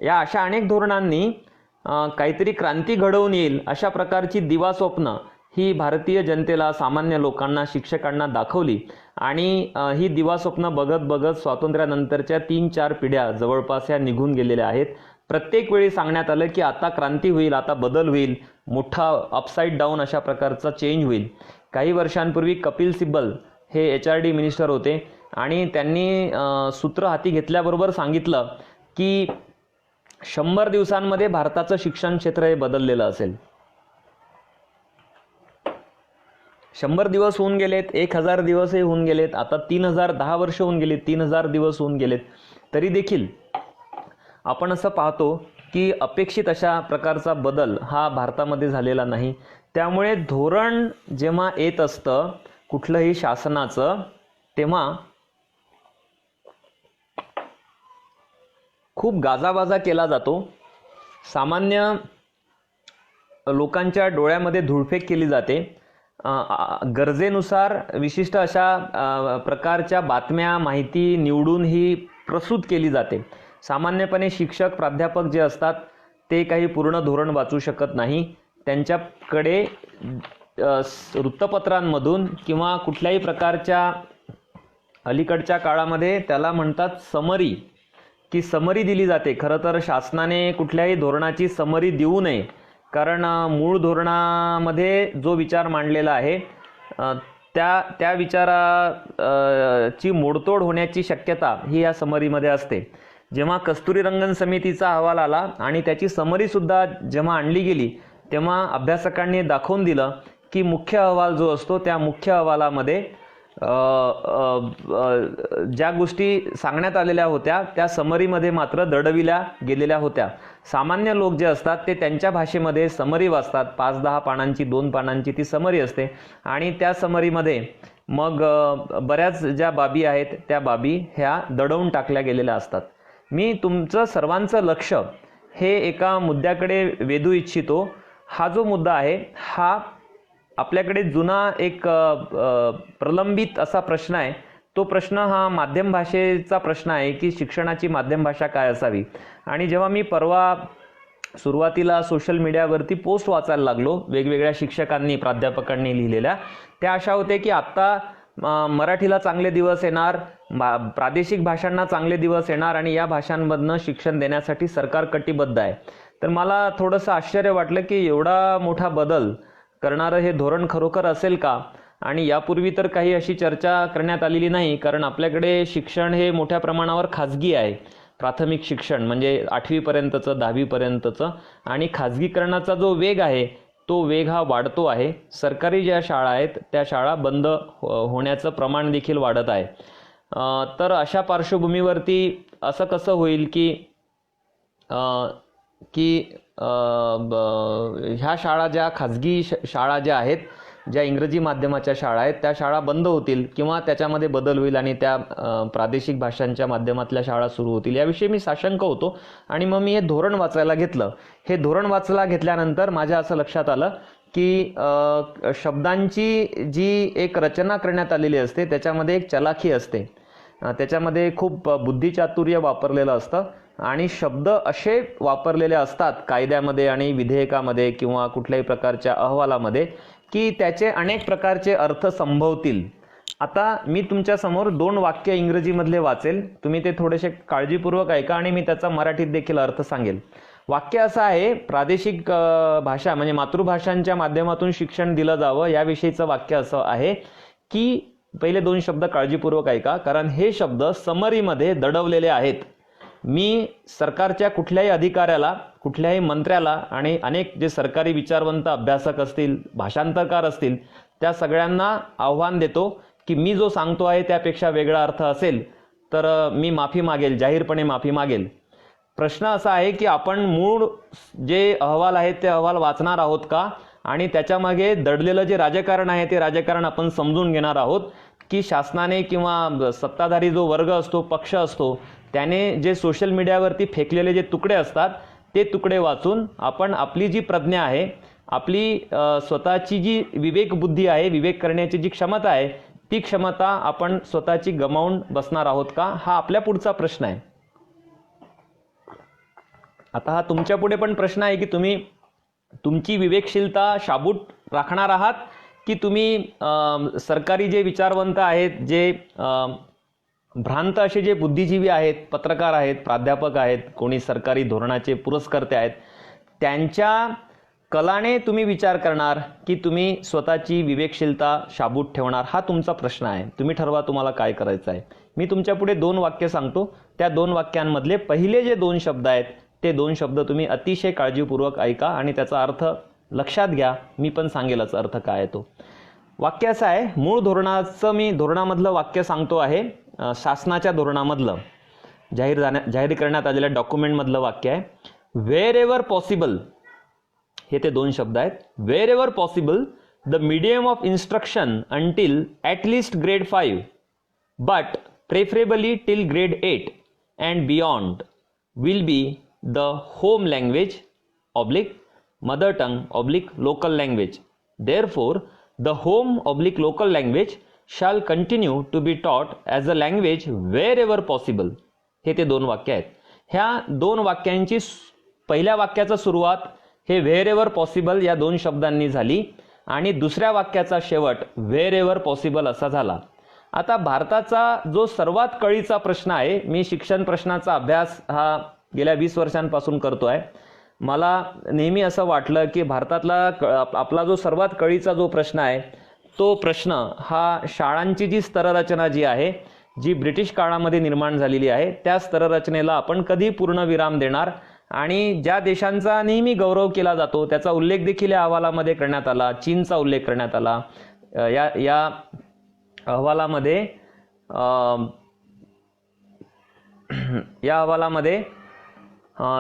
S1: या अशा अनेक धोरणांनी काहीतरी क्रांती घडवून येईल अशा प्रकारची दिवास्वप्न ही भारतीय जनतेला, सामान्य लोकांना, शिक्षकांना दाखवली आणि ही दिवास्वप्न बघत स्वातंत्र्यानंतरच्या 3-4 पिढ्या जवळपास ह्या निघून गेलेल्या आहेत. प्रत्येक वेळी सांगण्यात आलं की आता क्रांती होईल, आता बदल होईल, मोठा अपसाईड डाऊन अशा प्रकारचा चेंज होईल. काही वर्षांपूर्वी कपिल सिब्बल हे HRD मिनिस्टर होते आणि त्यांनी सूत्र हाती घेतल्याबरोबर सांगितलं की 100 दिवसांमध्ये भारताचं शिक्षण क्षेत्र हे बदललेलं असेल. 100 दिवस होऊन गेलेत, 1000 दिवसही होऊन गेलेत, आता 3010 वर्ष होऊन गेलेत, 3000 दिवस होऊन गेलेत, तरी देखील आपण असं पाहतो की अपेक्षित अशा प्रकारचा बदल हा भारतामध्ये झालेला नाही. त्यामुळे धोरण जेव्हा येत असतं कुठलंही शासनाचं, तेव्हा खूप गाजाबाजा केला जातो. सामान्य लोकांच्या डोळ्यामध्ये धूळफेक केली जाते. गरजेनुसार विशिष्ट अशा प्रकारच्या बातम्या, माहिती निवडून ही प्रस्तुत केली जाते. सामान्यपणे शिक्षक, प्राध्यापक जे असतात ते काही पूर्ण धोरण वाचू शकत नाही. त्यांच्याकडे वृत्तपत्रांमधून किंवा कुठल्याही प्रकारच्या अलीकडच्या काळामध्ये त्याला म्हणतात समरी, की समरी दिली जाते. खरं तर शासनाने कुठल्याही धोरणाची समरी देऊ नये, कारण मूळ धोरणामध्ये जो विचार मांडलेला आहे त्या विचाराची मोडतोड होण्याची शक्यता ही या समरीमध्ये असते. जेव्हा कस्तुरीरंगन समितीचा अहवाल आला आणि त्याची समरीसुद्धा जेव्हा आणली गेली तेव्हा अभ्यासकांनी दाखवून दिलं की मुख्य अहवाल जो असतो त्या मुख्य अहवालामध्ये ज्या गोष्टी सांगण्यात आलेल्या होत्या त्या समरीमध्ये मात्र दडविल्या गेलेल्या होत्या. सामान्य लोक जे असतात ते त्यांच्या भाषेमध्ये समरी वाचतात. 5-10 पानांची, 2 पानांची ती समरी असते आणि त्या समरीमध्ये मग बऱ्याच ज्या बाबी आहेत त्या बाबी ह्या दडवून टाकल्या गेलेल्या असतात. मी तुमचं सर्वांचं लक्ष हे एका मुद्द्याकडे वेधू इच्छितो. हा जो मुद्दा आहे हा आपल्याकडे जुना एक प्रलंबित असा प्रश्न आहे. तो प्रश्न हा माध्यम भाषेचा प्रश्न आहे की शिक्षणाची माध्यम भाषा काय असावी. आणि जेव्हा मी परवा सुरुवातीला सोशल मीडियावरती पोस्ट वाचायला लागलो वेगवेगळ्या शिक्षकांनी प्राध्यापकांनी लिहिलेल्या, त्या अशा होते की आत्ता मराठीला चांगले दिवस येणार, प्रादेशिक भाषांना चांगले दिवस येणार आणि या भाषांमधनं शिक्षण देण्यासाठी सरकार कटिबद्ध आहे. तर मला थोडंसं आश्चर्य वाटलं की एवढा मोठा बदल करणारं हे धोरण खरोखर असेल का. आणि यापूर्वी तर काही अशी चर्चा करण्यात आलेली नाही, कारण आपल्याकडे शिक्षण हे मोठ्या प्रमाणावर खाजगी आहे. प्राथमिक शिक्षण म्हणजे 8वीपर्यंतचं 10वीपर्यंतचं, आणि खाजगीकरणाचा जो वेग आहे तो वेग हा वाढतो आहे. सरकारी ज्या शाळा आहेत त्या शाळा बंद होण्याचं प्रमाण देखील वाढत आहे. तर अशा पार्श्वभूमीवरती असं कसं होईल की ह्या शाळा ज्या खाजगी शाळा ज्या आहेत, ज्या इंग्रजी माध्यमाच्या शाळा आहेत त्या शाळा बंद होतील किंवा त्याच्यामध्ये बदल होईल आणि त्या प्रादेशिक भाषांच्या माध्यमातल्या शाळा सुरू होतील, याविषयी मी साशंक होतो. आणि मग मी हे धोरण वाचायला घेतलं. हे धोरण वाचला घेतल्यानंतर माझ्या असं लक्षात आलं की शब्दांची जी एक रचना करण्यात आलेली असते त्याच्यामध्ये एक चलाखी असते, त्याच्यामध्ये खूप बुद्धिचातुर्य वापरलेलं असतं आणि शब्द असे वापरलेले असतात कायद्यामध्ये आणि विधेयकामध्ये किंवा कुठल्याही प्रकारच्या अहवालामध्ये की त्याचे अनेक प्रकारचे अर्थ संभवतील. आता मी तुमच्यासमोर 2 वाक्य इंग्रजीमधले वाचेल, तुम्ही ते थोडेसे काळजीपूर्वक ऐका आणि मी त्याचा मराठीत देखील अर्थ सांगेल. वाक्य असं आहे, प्रादेशिक भाषा म्हणजे मातृभाषांच्या माध्यमातून शिक्षण दिलं जावं याविषयीचं वाक्य असं आहे की पहिले 2 शब्द काळजीपूर्वक ऐका, कारण हे शब्द समरीमध्ये दडवलेले आहेत. मी सरकारच्या कुठल्याही अधिकाऱ्याला, कुठल्याही मंत्र्याला आणि अनेक जे सरकारी विचारवंत अभ्यासक असतील, भाषांतरकार असतील, त्या सगळ्यांना आव्हान देतो की मी जो सांगतो आहे त्यापेक्षा वेगळा अर्थ असेल तर मी माफी मागेल, जाहीरपणे माफी मागेल. प्रश्न असा आहे की आपण मूळ जे अहवाल आहेत ते अहवाल वाचणार आहोत का, आणि त्याच्यामागे दडलेलं जे राजकारण आहे ते राजकारण आपण समजून घेणार आहोत की शासनाने किंवा सत्ताधारी जो वर्ग असतो, पक्ष असतो, त्याने जे सोशल मीडियावरती फेकलेले जे तुकडे असतात ते तुकडे वाचून आपण आपली जी प्रज्ञा आहे, आपली स्वतःची जी विवेक बुद्धी आहे, विवेक करण्याची जी क्षमता आहे, ती क्षमता आपण स्वतःची गमावून बसणार आहोत का, हा आपल्या पुढचा प्रश्न आहे. आता हा तुमच्या पुढे पण प्रश्न आहे की तुम्ही तुमची विवेकशीलता शाबूत राखणार आहात की तुम्ही सरकारी जे विचारवंत आहेत, जे भ्रांत असे जे बुद्धिजीवी आहेत, पत्रकार आहेत, प्राध्यापक आहेत, कोणी सरकारी धोरणाचे पुरस्कर्ते आहेत, त्यांच्या कलाने तुम्ही विचार करणार की तुम्ही स्वतःची विवेकशीलता शाबूत ठेवणार, हा तुमचा प्रश्न आहे. तुम्ही ठरवा तुम्हाला काय करायचं आहे. मी तुमच्या पुढे 2 वाक्य सांगतो, त्या 2 वाक्यांमधले पहिले जे 2 शब्द आहेत ते 2 शब्द तुम्ही अतिशय काळजीपूर्वक ऐका आणि त्याचा अर्थ लक्षात घ्या. मी पण सांगेलच अर्थ काय आहे तो. वाक्य असं आहे, मूळ धोरणाचं मी धोरणामधलं वाक्य सांगतो आहे, शासनाच्या धोरणामधलं जाहीर करण्यात आलेल्या डॉक्युमेंटमधलं वाक्य आहे. वेअर एव्हर पॉसिबल, हे ते 2 शब्द आहेत. Wherever possible the medium of instruction until at least grade 5 but preferably till grade 8 and beyond will be the home language oblique mother tongue local language. Therefore the home local language shall continue to be taught as a language wherever possible. हे ते 2 वाक्य आहेत. ह्या 2 वाक्यांची पहिल्या वाक्याचा सुरुवात हे wherever possible या 2 शब्दांनी झाली आणि दुसऱ्या वाक्याचा शेवट wherever possible असा झाला. आता भारताचा जो सर्वात कळीचा प्रश्न आहे, मी शिक्षण प्रश्नाचा अभ्यास हा गेल्या 20 वर्षांपासून करतोय. मला नेहमी असं वाटलं की भारतातला आपला जो सर्वात कळीचा जो प्रश्न आहे तो प्रश्न हा शाळांची जी स्तररचना जी आहे, जी ब्रिटिश काळामध्ये निर्माण झालेली आहे, त्या स्तररचनेला आपण कधी पूर्णविराम देणार. आणि ज्या देशांचा नेहमी गौरव केला जातो त्याचा उल्लेख देखील या अहवालामध्ये करण्यात आला. चीनचा उल्लेख करण्यात आला. या अहवालामध्ये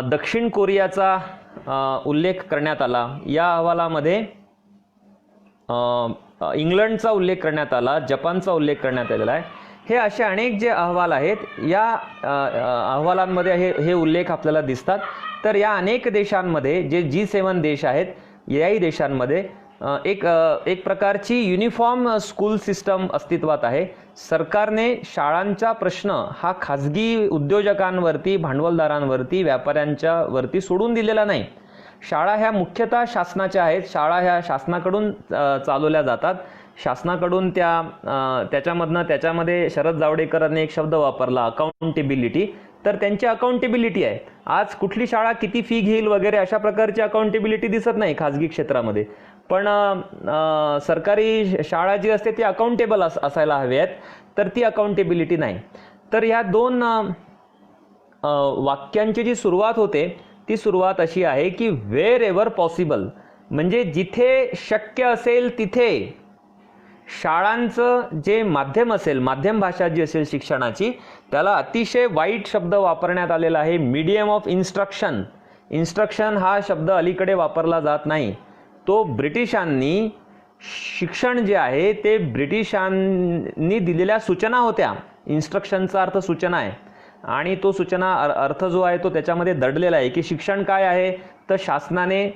S1: दक्षिण कोरियाचा उल्लेख करण्यात आला. या अहवालामध्ये इंग्लंडचा उल्लेख करण्यात आला, जपानचा उल्लेख करण्यात आलेला आहे. हे असे अनेक जे अहवाल आहेत, या अहवालांमध्ये हे उल्लेख आपल्याला दिसतात. तर या अनेक देशांमध्ये जे G7 देश आहेत, याही देशांमध्ये एक प्रकारची युनिफॉर्म स्कूल सिस्टम अस्तित्वात आहे. सरकारने शाळांचा प्रश्न हा खाजगी उद्योजकांवरती, भांडवलदारांवरती, व्यापाऱ्यांच्या वरती सोडून दिलेला नाही. शाळा ह्या मुख्यतः शासनाच्या आहेत. शाळा ह्या शासनाकडून चालवल्या जातात. शासनाकडून त्याच्यामध्ये शरद जावडेकरांनी एक शब्द वापरला, अकाउंटेबिलिटी. तर त्यांची अकाउंटेबिलिटी आहे. आज कुठली शाळा किती फी घेईल वगैरे अशा प्रकारची अकाउंटेबिलिटी दिसत नाही खाजगी क्षेत्रामध्ये. पण सरकारी शाळा जी असते ती अकाउंटेबल असायला हवी आहेत. तर ती अकाउंटेबिलिटी नाही. तर ह्या दोन वाक्यांची जी सुरुवात होते ती सुरुवात अशी आहे की वेअर एव्हर पॉसिबल, म्हणजे जिथे शक्य असेल तिथे शाळांचं जे माध्यम असेल, माध्यम भाषा जी असेल शिक्षणाची, त्याला अतिशय वाईट शब्द वापरण्यात आलेला आहे, मीडियम ऑफ इन्स्ट्रक्शन. इन्स्ट्रक्शन हा शब्द अलीकडे वापरला जात नाही. तो ब्रिटिशांनी शिक्षण जे आहे ते ब्रिटिशांनी दिलेल्या सूचना होत्या. इन्स्ट्रक्शनचा अर्थ सूचना आहे आणि तो सूचना अर्थ जो आहे तो त्याच्यामध्ये दडलेला आहे की शिक्षण काय आहे, तर शासनाने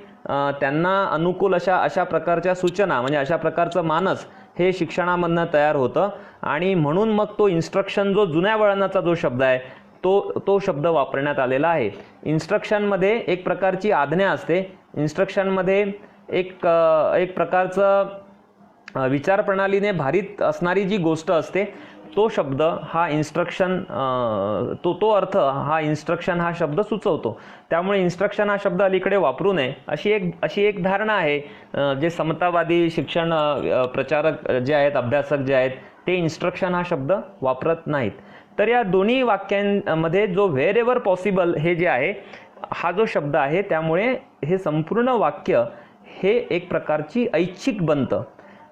S1: त्यांना अनुकूल अशा प्रकारच्या सूचना, म्हणजे अशा प्रकारचं मानस हे शिक्षणामधनं तयार होतं. आणि म्हणून मग तो इन्स्ट्रक्शन जो जुन्या वळणाचा जो शब्द आहे तो शब्द वापरण्यात आलेला आहे. इन्स्ट्रक्शनमध्ये एक प्रकारची आज्ञा असते. इन्स्ट्रक्शनमध्ये एक प्रकारचं विचारप्रणालीने भारित असणारी जी गोष्ट असते तो शब्द हा इन्स्ट्रक्शन, तो अर्थ हा इन्स्ट्रक्शन हा शब्द सुचवतो. त्यामुळे इन्स्ट्रक्शन हा शब्द अलीकडे वापरू नये अशी एक धारणा आहे. जे समतावादी शिक्षण प्रचारक जे आहेत, अभ्यासक जे आहेत, ते इन्स्ट्रक्शन हा शब्द वापरत नाहीत. तर या दोन्ही वाक्यांमध्ये जो व्हेअर एव्हर पॉसिबल हे जे आहे हा जो शब्द आहे, त्यामुळे हे संपूर्ण वाक्य हे एक प्रकारची ऐच्छिक बनतं.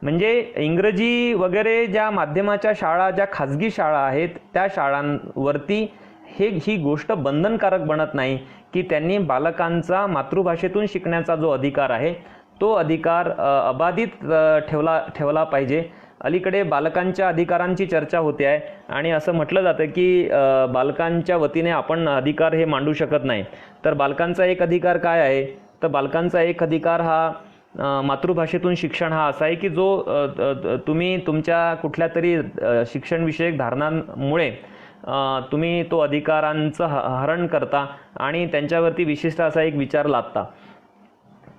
S1: म्हणजे इंग्रजी वगैरे ज्या माध्यमाच्या शाळा, ज्या खाजगी शाळा आहेत, त्या शाळांवरती ही गोष्ट बंधनकारक बनत नाही की त्यांनी बालकांचा मातृभाषेतून शिकण्याचा जो अधिकार आहे तो अधिकार अबाधित ठेवला पाहिजे. अलीकडे बालकांच्या अधिकारांची चर्चा होते आहे आणि असं म्हटलं जातं की बालकांच्या वतीने आपण अधिकार हे मांडू शकत नाही. तर बालकांचा एक अधिकार काय आहे, तर बालकांचा एक अधिकार हा मातृभाषेतून शिक्षण हा असा आहे की जो तुम्ही तुमच्या कुठल्या तरी शिक्षणविषयक धारणांमुळे तुम्ही तो अधिकारांचं हरण करता आणि त्यांच्यावरती विशिष्ट असा एक विचार लादता.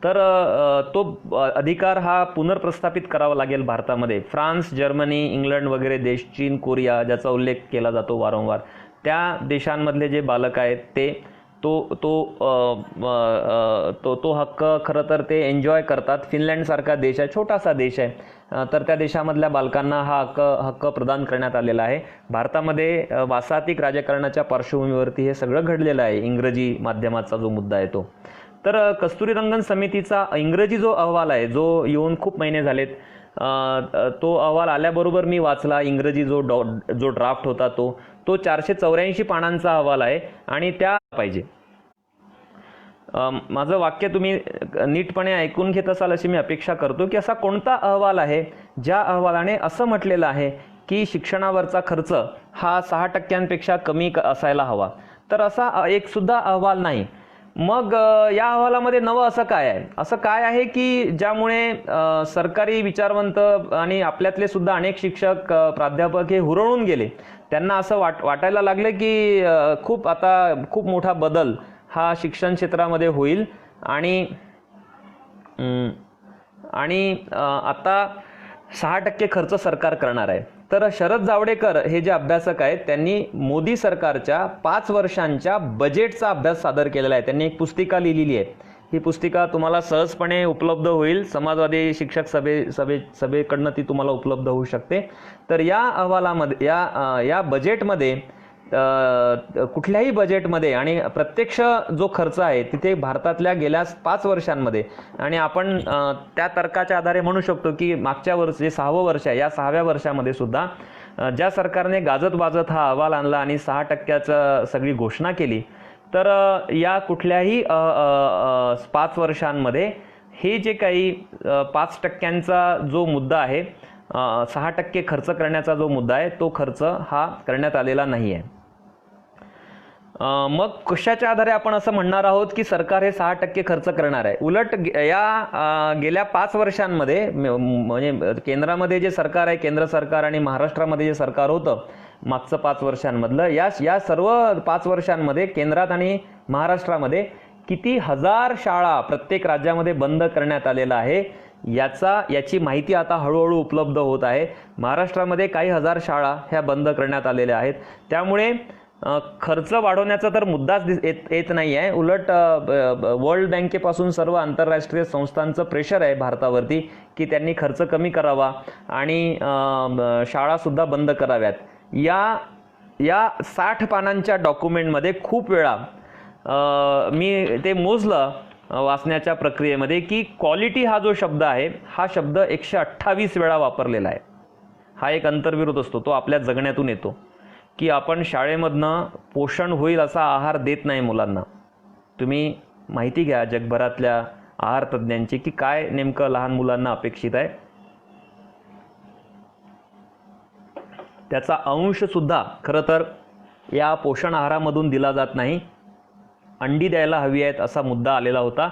S1: तर तो अधिकार हा पुनर्प्रस्थापित करावा लागेल भारतामध्ये. फ्रान्स, जर्मनी, इंग्लंड वगैरे देश, चीन, कोरिया ज्याचा उल्लेख केला जातो वारंवार, त्या देशांमधले जे बालक आहेत ते तो हक्क खरं तर ते एन्जॉय करतात. फिनलँडसारखा देश आहे, छोटासा देश आहे, तर त्या देशामधल्या बालकांना हा हक्क प्रदान करण्यात आलेला आहे. भारतामध्ये वासाहतिक राजकारणाच्या पार्श्वभूमीवरती हे सगळं घडलेलं आहे. इंग्रजी माध्यमाचा जो मुद्दा आहे तो. तर कस्तुरीरंगन समितीचा इंग्रजी जो अहवाल आहे, जो येऊन खूप महिने झालेत, तो अहवाल आल्याबरोबर मी वाचला. इंग्रजी जो ड्राफ्ट होता तो 484 पानांचा अहवाल आहे आणि त्या पाहिजे. माझं वाक्य तुम्ही नीटपणे ऐकून घेत असाल अशी मी अपेक्षा करतो की असा कोणता अहवाल आहे ज्या अहवालाने असं म्हटलेलं आहे की शिक्षणावरचा खर्च हा 6% कमी असायला हवा. तर असा एक सुद्धा अहवाल नाही. मग या अहवालामध्ये नवं असं काय आहे? असं काय आहे की ज्यामुळे सरकारी विचारवंत आणि आपल्यातले सुद्धा अनेक शिक्षक, प्राध्यापक हे हुरळून गेले. त्यांना असं वाटायला लागलं की खूप मोठा बदल हा शिक्षण क्षेत्रामध्ये होईल आणि आता 6% खर्च सरकार करणार आहे. तर शरद जावडेकर हे जे अभ्यासक आहेत त्यांनी मोदी सरकारच्या 5 वर्षांच्या बजेटचा अभ्यास सादर केलेला आहे. त्यांनी एक पुस्तिका लिहिलेली आहे. ही पुस्तिका तुम्हाला सहजपणे उपलब्ध होईल. समाजवादी शिक्षक सभेकडनं ती तुम्हाला उपलब्ध होऊ शकते. तर या अहवालामध्ये या बजेटमध्ये कुठल्याही बजेटमध्ये आणि प्रत्यक्ष जो खर्च आहे तिथे भारतातल्या गेल्या 5 वर्षांमध्ये, आणि आपण त्या तर्काच्या आधारे म्हणू शकतो की मागच्या वर्ष जे 6वं वर्ष आहे, या 6व्या वर्षामध्ये सुद्धा ज्या सरकारने गाजत वाजत हा अहवाल आणला आणि 6%चं सगळी घोषणा केली, तर या कुठल्याही 5 वर्षांमध्ये हे जे काही 5%चा जो मुद्दा आहे 6% खर्च करण्याचा जो मुद्दा आहे तो खर्च हा करण्यात आलेला नाही आहे. मग कशाच्या आधारे आपण असं म्हणणार आहोत की सरकार हे 6% खर्च करणार आहे? उलट या गेल्या 5 वर्षांमध्ये म्हणजे केंद्रामध्ये जे सरकार आहे, केंद्र सरकार, आणि महाराष्ट्रामध्ये जे सरकार होतं मागचं 5 वर्षांमधलं, या सर्व 5 वर्षांमध्ये केंद्रात आणि महाराष्ट्रामध्ये किती हजार शाळा प्रत्येक राज्यामध्ये बंद करण्यात आलेला आहे याची माहिती आता हळूहळू उपलब्ध होत आहे. महाराष्ट्रामध्ये काही हजार शाळा ह्या बंद करण्यात आलेल्या आहेत. त्यामुळे खर्च वाढवण्याचा तर मुद्दाच येत नाही आहे. उलट वर्ल्ड बँकेपासून सर्व आंतरराष्ट्रीय संस्थांचं प्रेशर आहे भारतावरती की त्यांनी खर्च कमी करावा आणि शाळासुद्धा बंद कराव्यात. या 60 पानांच्या डॉक्युमेंटमध्ये खूप वेळा मी ते मोजलं वाचण्याच्या प्रक्रियेमध्ये की क्वालिटी हा जो शब्द आहे हा शब्द 128 वेळा वापरलेला आहे. हा एक अंतर्विरोध असतो, तो आपल्या जगण्यातून येतो की आपण शाळेमधनं पोषण होईल असा आहार देत नाही मुलांना. तुम्ही माहिती घ्या जगभरातल्या आहार तज्ज्ञांची की काय नेमकं लहान मुलांना अपेक्षित आहे. त्याचा अंशसुद्धा खरं तर या पोषण आहारामधून दिला जात नाही. अंडी द्यायला हवी आहेत असा मुद्दा आलेला होता.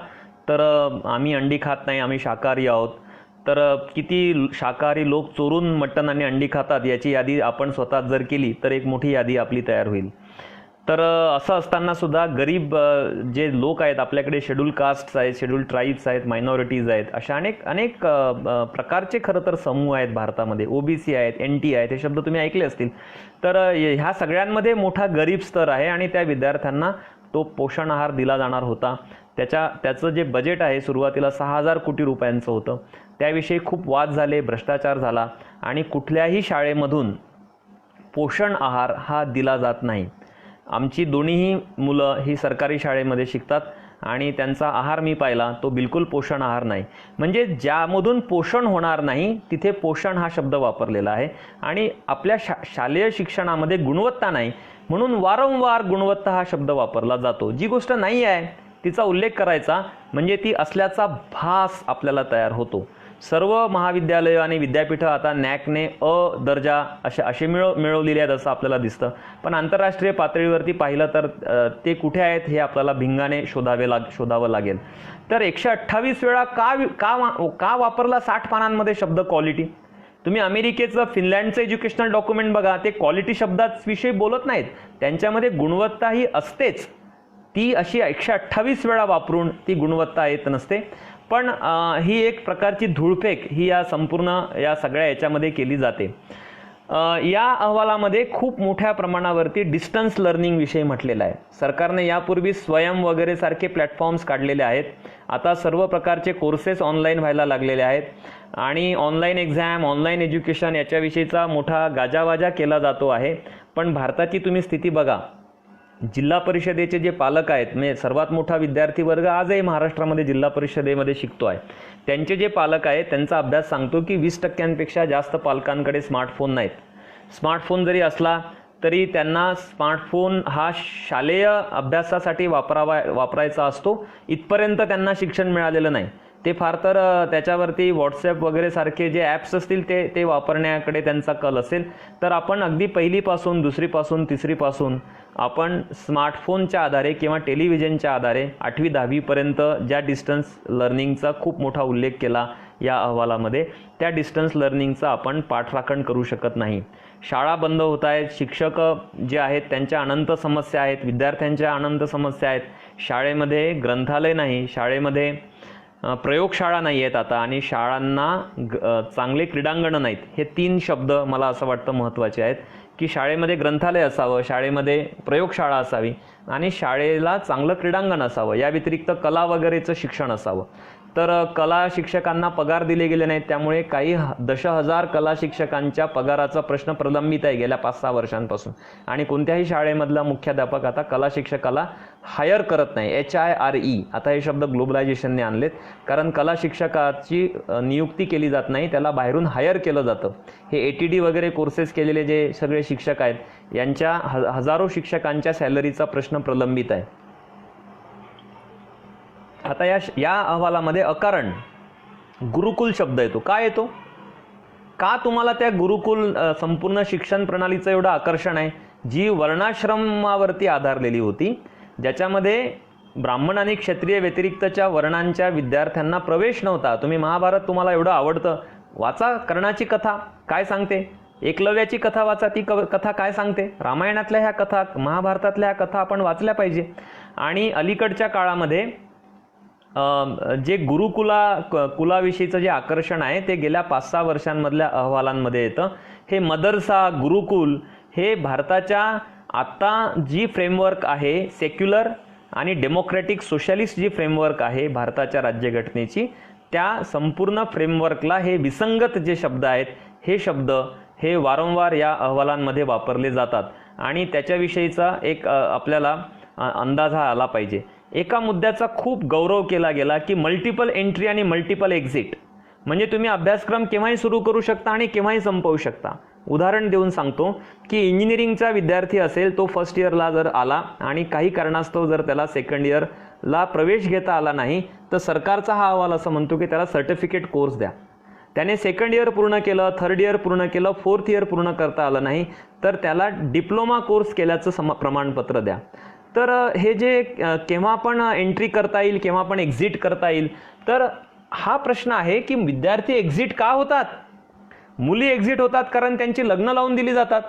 S1: तर आम्ही अंडी खात नाही, आम्ही शाकाहारी आहोत. तर किती शाकाहारी लोक चोरून मटण आणि अंडी खातात याची यादी आपण स्वतः जर केली तर एक मोठी यादी आपली तयार होईल. तर असं असताना सुद्धा गरीब जे लोक आहेत आपल्याकडे, शेड्यूल कास्ट्स आहेत, शेड्यूल ट्राईब्स आहेत, मायनॉरिटीज आहेत, अशा अनेक प्रकारचे खरं तर समूह आहेत भारतामध्ये. OBC आहेत, NT आहेत, हे शब्द तुम्ही ऐकले असतील. तर ह्या सगळ्यांमध्ये मोठा गरीब स्तर आहे आणि त्या विद्यार्थ्यांना तो पोषण आहार दिला जाणार होता. त्याचं जे बजेट आहे सुरुवातीला 6,000 कोटी रुपयांचं होतं. त्याविषयी खूप वाद झाले, भ्रष्टाचार झाला आणि कुठल्याही शाळेमधून पोषण आहार हा दिला जात नाही. आमची दोन्हीही मुलं ही सरकारी शाळेमध्ये शिकतात आणि त्यांचा आहार मी पाहिला, तो बिलकुल पोषण आहार नाही. म्हणजे ज्यामधून पोषण होणार नाही तिथे पोषण हा शब्द वापरलेला आहे. आणि आपल्या शालेय शिक्षणामध्ये गुणवत्ता नाही म्हणून वारंवार गुणवत्ता हा शब्द वापरला जातो. जी गोष्ट नाही आहे तिचा उल्लेख करायचा म्हणजे ती असल्याचा भास आपल्याला तयार होतो. सर्व महाविद्यालयं आणि विद्यापीठं आता नॅकने दर्जा असे मिळवलेले आहेत असं आपल्याला दिसतं. पण आंतरराष्ट्रीय पातळीवरती पाहिलं तर ते कुठे आहेत हे आपल्याला भिंगाने शोधावं लागेल. तर 128 वेळा का वापरला 60 पानांमध्ये शब्द क्वालिटी? तुम्ही अमेरिकेचं, फिनलँडचं एज्युकेशनल डॉक्युमेंट बघा, ते क्वालिटी शब्दाविषयी बोलत नाहीत. त्यांच्यामध्ये गुणवत्ता ही असतेच, ती अशी 128 वेळा वापरून ती गुणवत्ता येत नसते. पण ही एक प्रकारची धूळफेक ही या सगळ्या याच्यामध्ये केली जाते. या अहवालामध्ये खूप मोठ्या प्रमाणावरती डिस्टन्स लर्निंग विषयी म्हटलेलं आहे. सरकारने यापूर्वी स्वयं वगैरे सारखे प्लॅटफॉर्म्स काढलेले आहेत. आता सर्व प्रकारचे कोर्सेस ऑनलाईन व्हायला लागलेले आहेत आणि ऑनलाईन एक्झाम, ऑनलाईन एज्युकेशन याच्याविषयीचा मोठा गाजावाजा केला जातो आहे. पण भारताची तुम्ही स्थिती बघा. जिल्हा परिषदेचे जे पालक आहेत, म्हणजे सर्वात मोठा विद्यार्थी वर्ग आजही महाराष्ट्रामध्ये जिल्हा परिषदेमध्ये शिकतो आहे, त्यांचे जे पालक आहेत त्यांचा अभ्यास सांगतो की 20% जास्त पालकांकडे स्मार्टफोन नाहीत. स्मार्टफोन जरी असला तरी त्यांना स्मार्टफोन हा शालेय अभ्यासासाठी वापरायचा असतो, इथपर्यंत त्यांना शिक्षण मिळालेलं नाही. ते फार तर त्याच्यावरती व्हॉट्सॲप वगैरे सारखे जे ॲप्स असतील ते वापरण्याकडे त्यांचा कल असेल. तर आपण अगदी पहिलीपासून, दुसरीपासून, तिसरीपासून आपण स्मार्टफोनच्या आधारे किंवा टेलिव्हिजनच्या आधारे 8वी 10वीपर्यंत ज्या डिस्टन्स लर्निंगचा खूप मोठा उल्लेख केला या अहवालामध्ये, त्या डिस्टन्स लर्निंगचा आपण पाठराखण करू शकत नाही. शाळा बंद होत आहेत, शिक्षक जे आहेत त्यांच्या अनंत समस्या आहेत, विद्यार्थ्यांच्या अनंत समस्या आहेत. शाळेमध्ये ग्रंथालय नाही, शाळेमध्ये प्रयोगशाळा नाही आहेत आता, आणि शाळांना चांगले क्रीडांगणं नाहीत. हे 3 शब्द मला असं वाटतं महत्त्वाचे आहेत की शाळेमध्ये ग्रंथालय असावं, शाळेमध्ये प्रयोगशाळा असावी आणि शाळेला चांगलं क्रीडांगण असावं. या व्यतिरिक्त कला वगैरेचं शिक्षण असावं. तर कला शिक्षकांना पगार दिले गेले नाहीत, त्यामुळे काही दशहजार कला शिक्षकांच्या पगाराचा प्रश्न प्रलंबित आहे गेल्या 5-6 वर्षांपासून. आणि कोणत्याही शाळेमधला मुख्याध्यापक आता कला शिक्षकाला हायर करत नाही. HIRE आता हे शब्द ग्लोबलायझेशनने आणलेत, कारण कला शिक्षकाची नियुक्ती केली जात नाही, त्याला बाहेरून हायर केलं जातं. हे ATD वगैरे कोर्सेस केलेले जे सगळे शिक्षक आहेत यांच्या हजारो शिक्षकांच्या सॅलरीचा प्रश्न प्रलंबित आहे. आता या अहवालामध्ये अकारण गुरुकुल शब्द येतो. काय येतो? का तुम्हाला त्या गुरुकुल संपूर्ण शिक्षण प्रणालीचं एवढं आकर्षण आहे, जी वर्णाश्रमावरती आधारलेली होती, ज्याच्यामध्ये ब्राह्मण आणि क्षत्रिय व्यतिरिक्तच्या वर्णांच्या विद्यार्थ्यांना प्रवेश नव्हता. तुम्ही महाभारत तुम्हाला एवढं आवडतं, वाचा कर्णाची कथा काय सांगते, एकलव्याची कथा वाचा, ती कथा काय सांगते, रामायणातल्या ह्या कथा, महाभारतातल्या ह्या कथा आपण वाचल्या पाहिजे. आणि अलीकडच्या काळामध्ये जे कुलाविषयीचं जे आकर्षण आहे ते गेल्या 5-6 वर्षांमधल्या अहवालांमध्ये येतं. हे मदरसा गुरुकुल हे भारताच्या आता जी फ्रेमवर्क आहे, सेक्युलर आणि डेमोक्रॅटिक सोशलिस्ट जी फ्रेमवर्क आहे भारताच्या राज्यघटनेची, त्या संपूर्ण फ्रेमवर्कला हे विसंगत जे शब्द आहेत, हे शब्द हे वारंवार या अहवालांमध्ये वापरले जातात आणि त्याच्याविषयीचा एक आपल्याला अंदाज हा आला पाहिजे. एका मुद्द्याचा खूप गौरव केला गेला की मल्टिपल एंट्री आणि मल्टिपल एक्झिट, म्हणजे तुम्ही अभ्यासक्रम केव्हाही सुरू करू शकता आणि केव्हाही संपवू शकता. उदाहरण देऊन सांगतो की इंजिनिअरिंगचा विद्यार्थी असेल, तो फर्स्ट इयरला जर आला आणि काही कारणास्तव जर त्याला सेकंड इयरला प्रवेश घेता आला नाही, तर सरकारचा हा अहवाल असं म्हणतो की त्याला सर्टिफिकेट कोर्स द्या. त्याने सेकंड इयर पूर्ण केलं, थर्ड इयर पूर्ण केलं, फोर्थ इयर पूर्ण करता आलं नाही, तर त्याला डिप्लोमा कोर्स केल्याचं प्रमाणपत्र द्या. तर हे जे केव्हा पण एंट्री करता येईल, केव्हा पण एक्झिट करता येईल, तर हा प्रश्न आहे की विद्यार्थी एक्झिट का होतात. मुली एक्झिट होतात कारण त्यांची लग्न लावून दिली जातात,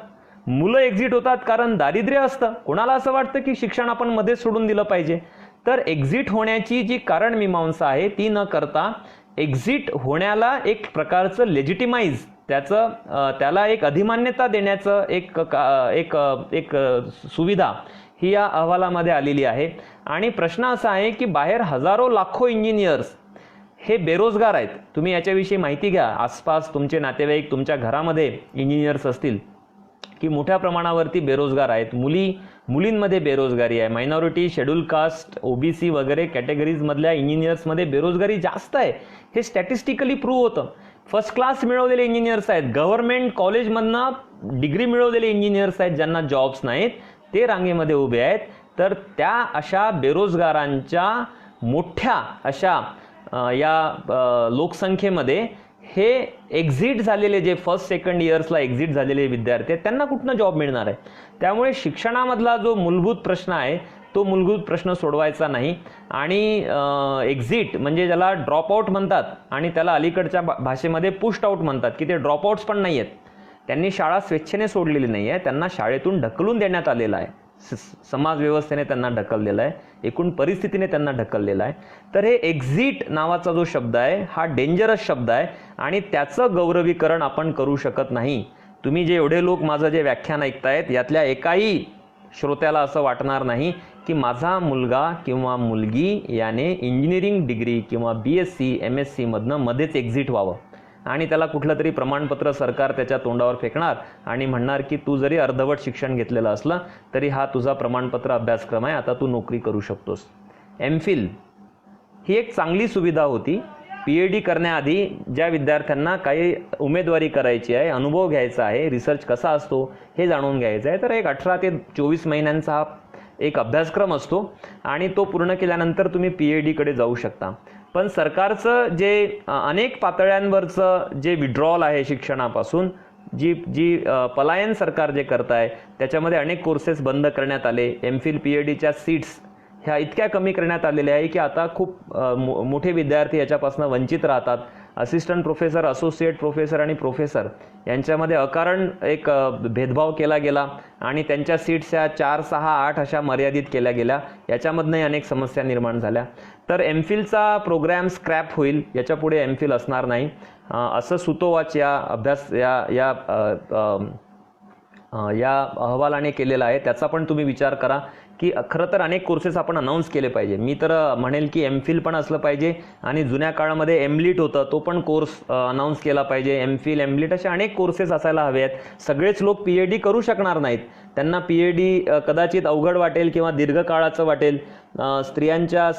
S1: मुलं एक्झिट होतात कारण दारिद्र्य असतं, कोणाला असं वाटतं की शिक्षण आपण मध्येच सोडून दिलं पाहिजे. तर एक्झिट होण्याची जी कारण मीमांसा आहे ती न करता एक्झिट होण्याला एक प्रकारचं लेजिटिमाइज, त्याला एक अधिमान्यता देण्याचं एक सुविधा ही या अहवालामध्ये आलेली आहे. आणि प्रश्न असा आहे की बाहेर हजारो लाखो इंजिनियर्स हे बेरोजगार आहेत. तुम्ही याच्याविषयी माहिती घ्या, आसपास तुमचे नातेवाईक, तुमच्या घरामध्ये इंजिनियर्स असतील की मोठ्या प्रमाणावरती बेरोजगार आहेत. मुलींमध्ये बेरोजगारी आहे, मायनॉरिटी, शेड्यूल कास्ट, ओबीसी वगैरे कॅटेगरीजमधल्या इंजिनियर्समध्ये बेरोजगारी जास्त आहे. हे स्टॅटिस्टिकली प्रूव्ह होतं. फर्स्ट क्लास मिळवलेले इंजिनियर्स आहेत, गव्हर्नमेंट कॉलेजमधनं डिग्री मिळवलेले इंजिनियर्स आहेत, ज्यांना जॉब्स नाहीत, ते रांगेमध्ये उभे आहेत. तर त्या अशा बेरोजगारांच्या मोठ्या अशा या लोकसंख्येमध्ये हे एक्झिट झालेले जे फर्स्ट सेकंड इयर्सला एक्झिट झालेले विद्यार्थी आहेत, त्यांना कुठनं जॉब मिळणार आहे. त्यामुळे शिक्षणामधला जो मूलभूत प्रश्न आहे तो मूलभूत प्रश्न सोडवायचा नाही. आणि एक्झिट म्हणजे ज्याला ड्रॉपआउट म्हणतात आणि त्याला अलीकडच्या भाषेमध्ये पुश्ड आउट म्हणतात, की ते ड्रॉपआउट्स पण नाही आहेत, त्यांनी शाळा स्वेच्छेने सोडलेली नाही आहे, त्यांना शाळेतून ढकलून देण्यात आलेलं आहे, समाज व्यवस्थेने त्यांना ढकललेला आहे, एकूण परिस्थितीने त्यांना ढकललेला आहे. तर हे एक्झिट नावाचा जो शब्द आहे हा डेंजरस शब्द आहे आणि त्याचं गौरवीकरण आपण करू शकत नाही. तुम्ही जे एवढे लोक माझं जे व्याख्यान ऐकतायत यातल्या एकाही श्रोत्याला असं वाटणार नाही की माझा मुलगा किंवा मुलगी याने इंजिनिअरिंग डिग्री किंवा BSc MSc मधनं मध्येच एक्झिट व्हावं आणि त्याला कुठलं तरी प्रमाणपत्र सरकार त्याच्या तोंडावर फेकणार आणि म्हणणार की तू जरी अर्धवट शिक्षण घेतलेलं असलं तरी हा तुझा प्रमाणपत्र अभ्यासक्रम आहे, आता तू नोकरी करू शकतोस. MPhil ही एक चांगली सुविधा होती. PhD करण्याआधी ज्या विद्यार्थ्यांना काही उमेदवारी करायची आहे, अनुभव घ्यायचा आहे, रिसर्च कसा असतो हे जाणून घ्यायचं आहे, तर एक 18 ते 24 महिन्यांचा हा एक अभ्यासक्रम असतो आणि तो पूर्ण केल्यानंतर तुम्ही PhD कडे जाऊ शकता. पण सरकारचं जे अनेक पातळ्यांवरचं जे विड्रॉल आहे शिक्षणापासून, जी पलायन सरकार जे करत आहे त्याच्यामध्ये अनेक कोर्सेस बंद करण्यात आले. MPhil PhDच्या सीट्स ह्या इतक्या कमी करण्यात आलेल्या आहे की आता खूप मोठे विद्यार्थी याच्यापासून वंचित राहतात. असिस्टंट प्रोफेसर, असोसिएट प्रोफेसर आणि प्रोफेसर यांच्यामध्ये अकारण एक भेदभाव केला गेला आणि त्यांच्या सीट्स ह्या 4, 6, 8 अशा मर्यादित केल्या गेल्या. याच्यामधनंही अनेक समस्या निर्माण झाल्या. तर MPhilचा प्रोग्रॅम स्क्रॅप होईल, याच्या पुढे MPhil असणार नाही असं सुतोवाच या अहवालाने केलेला आहे. त्याचा पण तुम्ही विचार करा की खरं तर अनेक कोर्सेस आपण अनाऊन्स केले पाहिजे. मी तर म्हणेल की MPhil पण असलं पाहिजे आणि जुन्या काळामध्ये MLIT होतं, तो पण कोर्स अनाऊन्स केला पाहिजे. MPhil, MLIT असे अनेक कोर्सेस असायला हवे आहेत. सगळेच लोक PhD करू शकणार नाहीत, त्यांना PhD कदाचित अवघड वाटेल किंवा दीर्घकाळाचं वाटेल. स्त्रियांच्या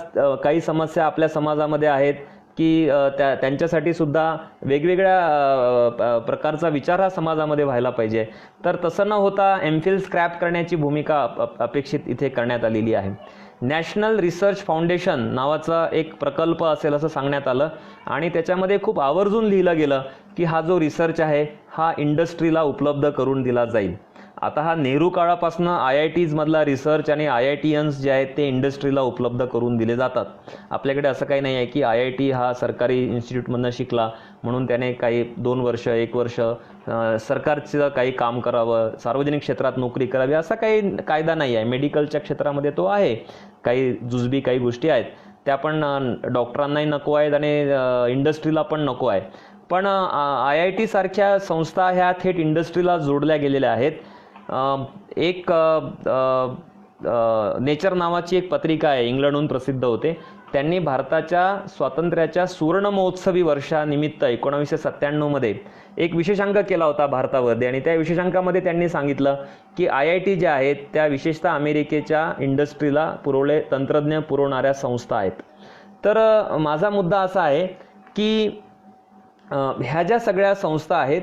S1: काही समस्या आपल्या समाजामध्ये आहेत की त्यांच्यासाठी सुद्धा वेगवेगळ्या प्रकारचा विचार हा समाजामध्ये व्हायला पाहिजे. तर तसं न होता MPhil स्क्रॅप करण्याची भूमिका अपेक्षित इथे करण्यात आलेली आहे. नॅशनल रिसर्च फाउंडेशन नावाचा एक प्रकल्प असेल असं सांगण्यात आलं आणि त्याच्यामध्ये खूप आवर्जून लिहिलं गेलं की हा जो रिसर्च आहे हा इंडस्ट्रीला उपलब्ध करून दिला जाईल. आता हा नेहरू काळापासून IITs मधला रिसर्च आणि IITians जे आहेत ते इंडस्ट्रीला उपलब्ध करून दिले जातात. आपल्याकडे असं काही नाही आहे की IIT हा सरकारी इन्स्टिट्यूटमधनं शिकला म्हणून त्याने काही 2 वर्ष 1 वर्ष सरकारचं काही काम करावं, सार्वजनिक क्षेत्रात नोकरी करावी असा काही कायदा नाही आहे. मेडिकलच्या क्षेत्रामध्ये तो आहे, काही जुजबी काही गोष्टी आहेत त्या पण डॉक्टरांनाही नको आहेत आणि इंडस्ट्रीला पण नको आहे. पण IIT सारख्या संस्था ह्या थेट इंडस्ट्रीला जोडल्या गेलेल्या आहेत. एक नेचर नावाची एक पत्रिका आहे, इंग्लंडहून प्रसिद्ध होते. त्यांनी भारताच्या स्वातंत्र्याच्या सुवर्ण महोत्सवी वर्षानिमित्त 1997 मध्ये एक विशेषांक केला होता भारतामध्ये आणि त्या विशेषांकामध्ये त्यांनी सांगितलं की IIT ज्या आहेत त्या विशेषतः अमेरिकेच्या इंडस्ट्रीला तंत्रज्ञ पुरवणाऱ्या संस्था आहेत. तर माझा मुद्दा असा आहे की ह्या ज्या सगळ्या संस्था आहेत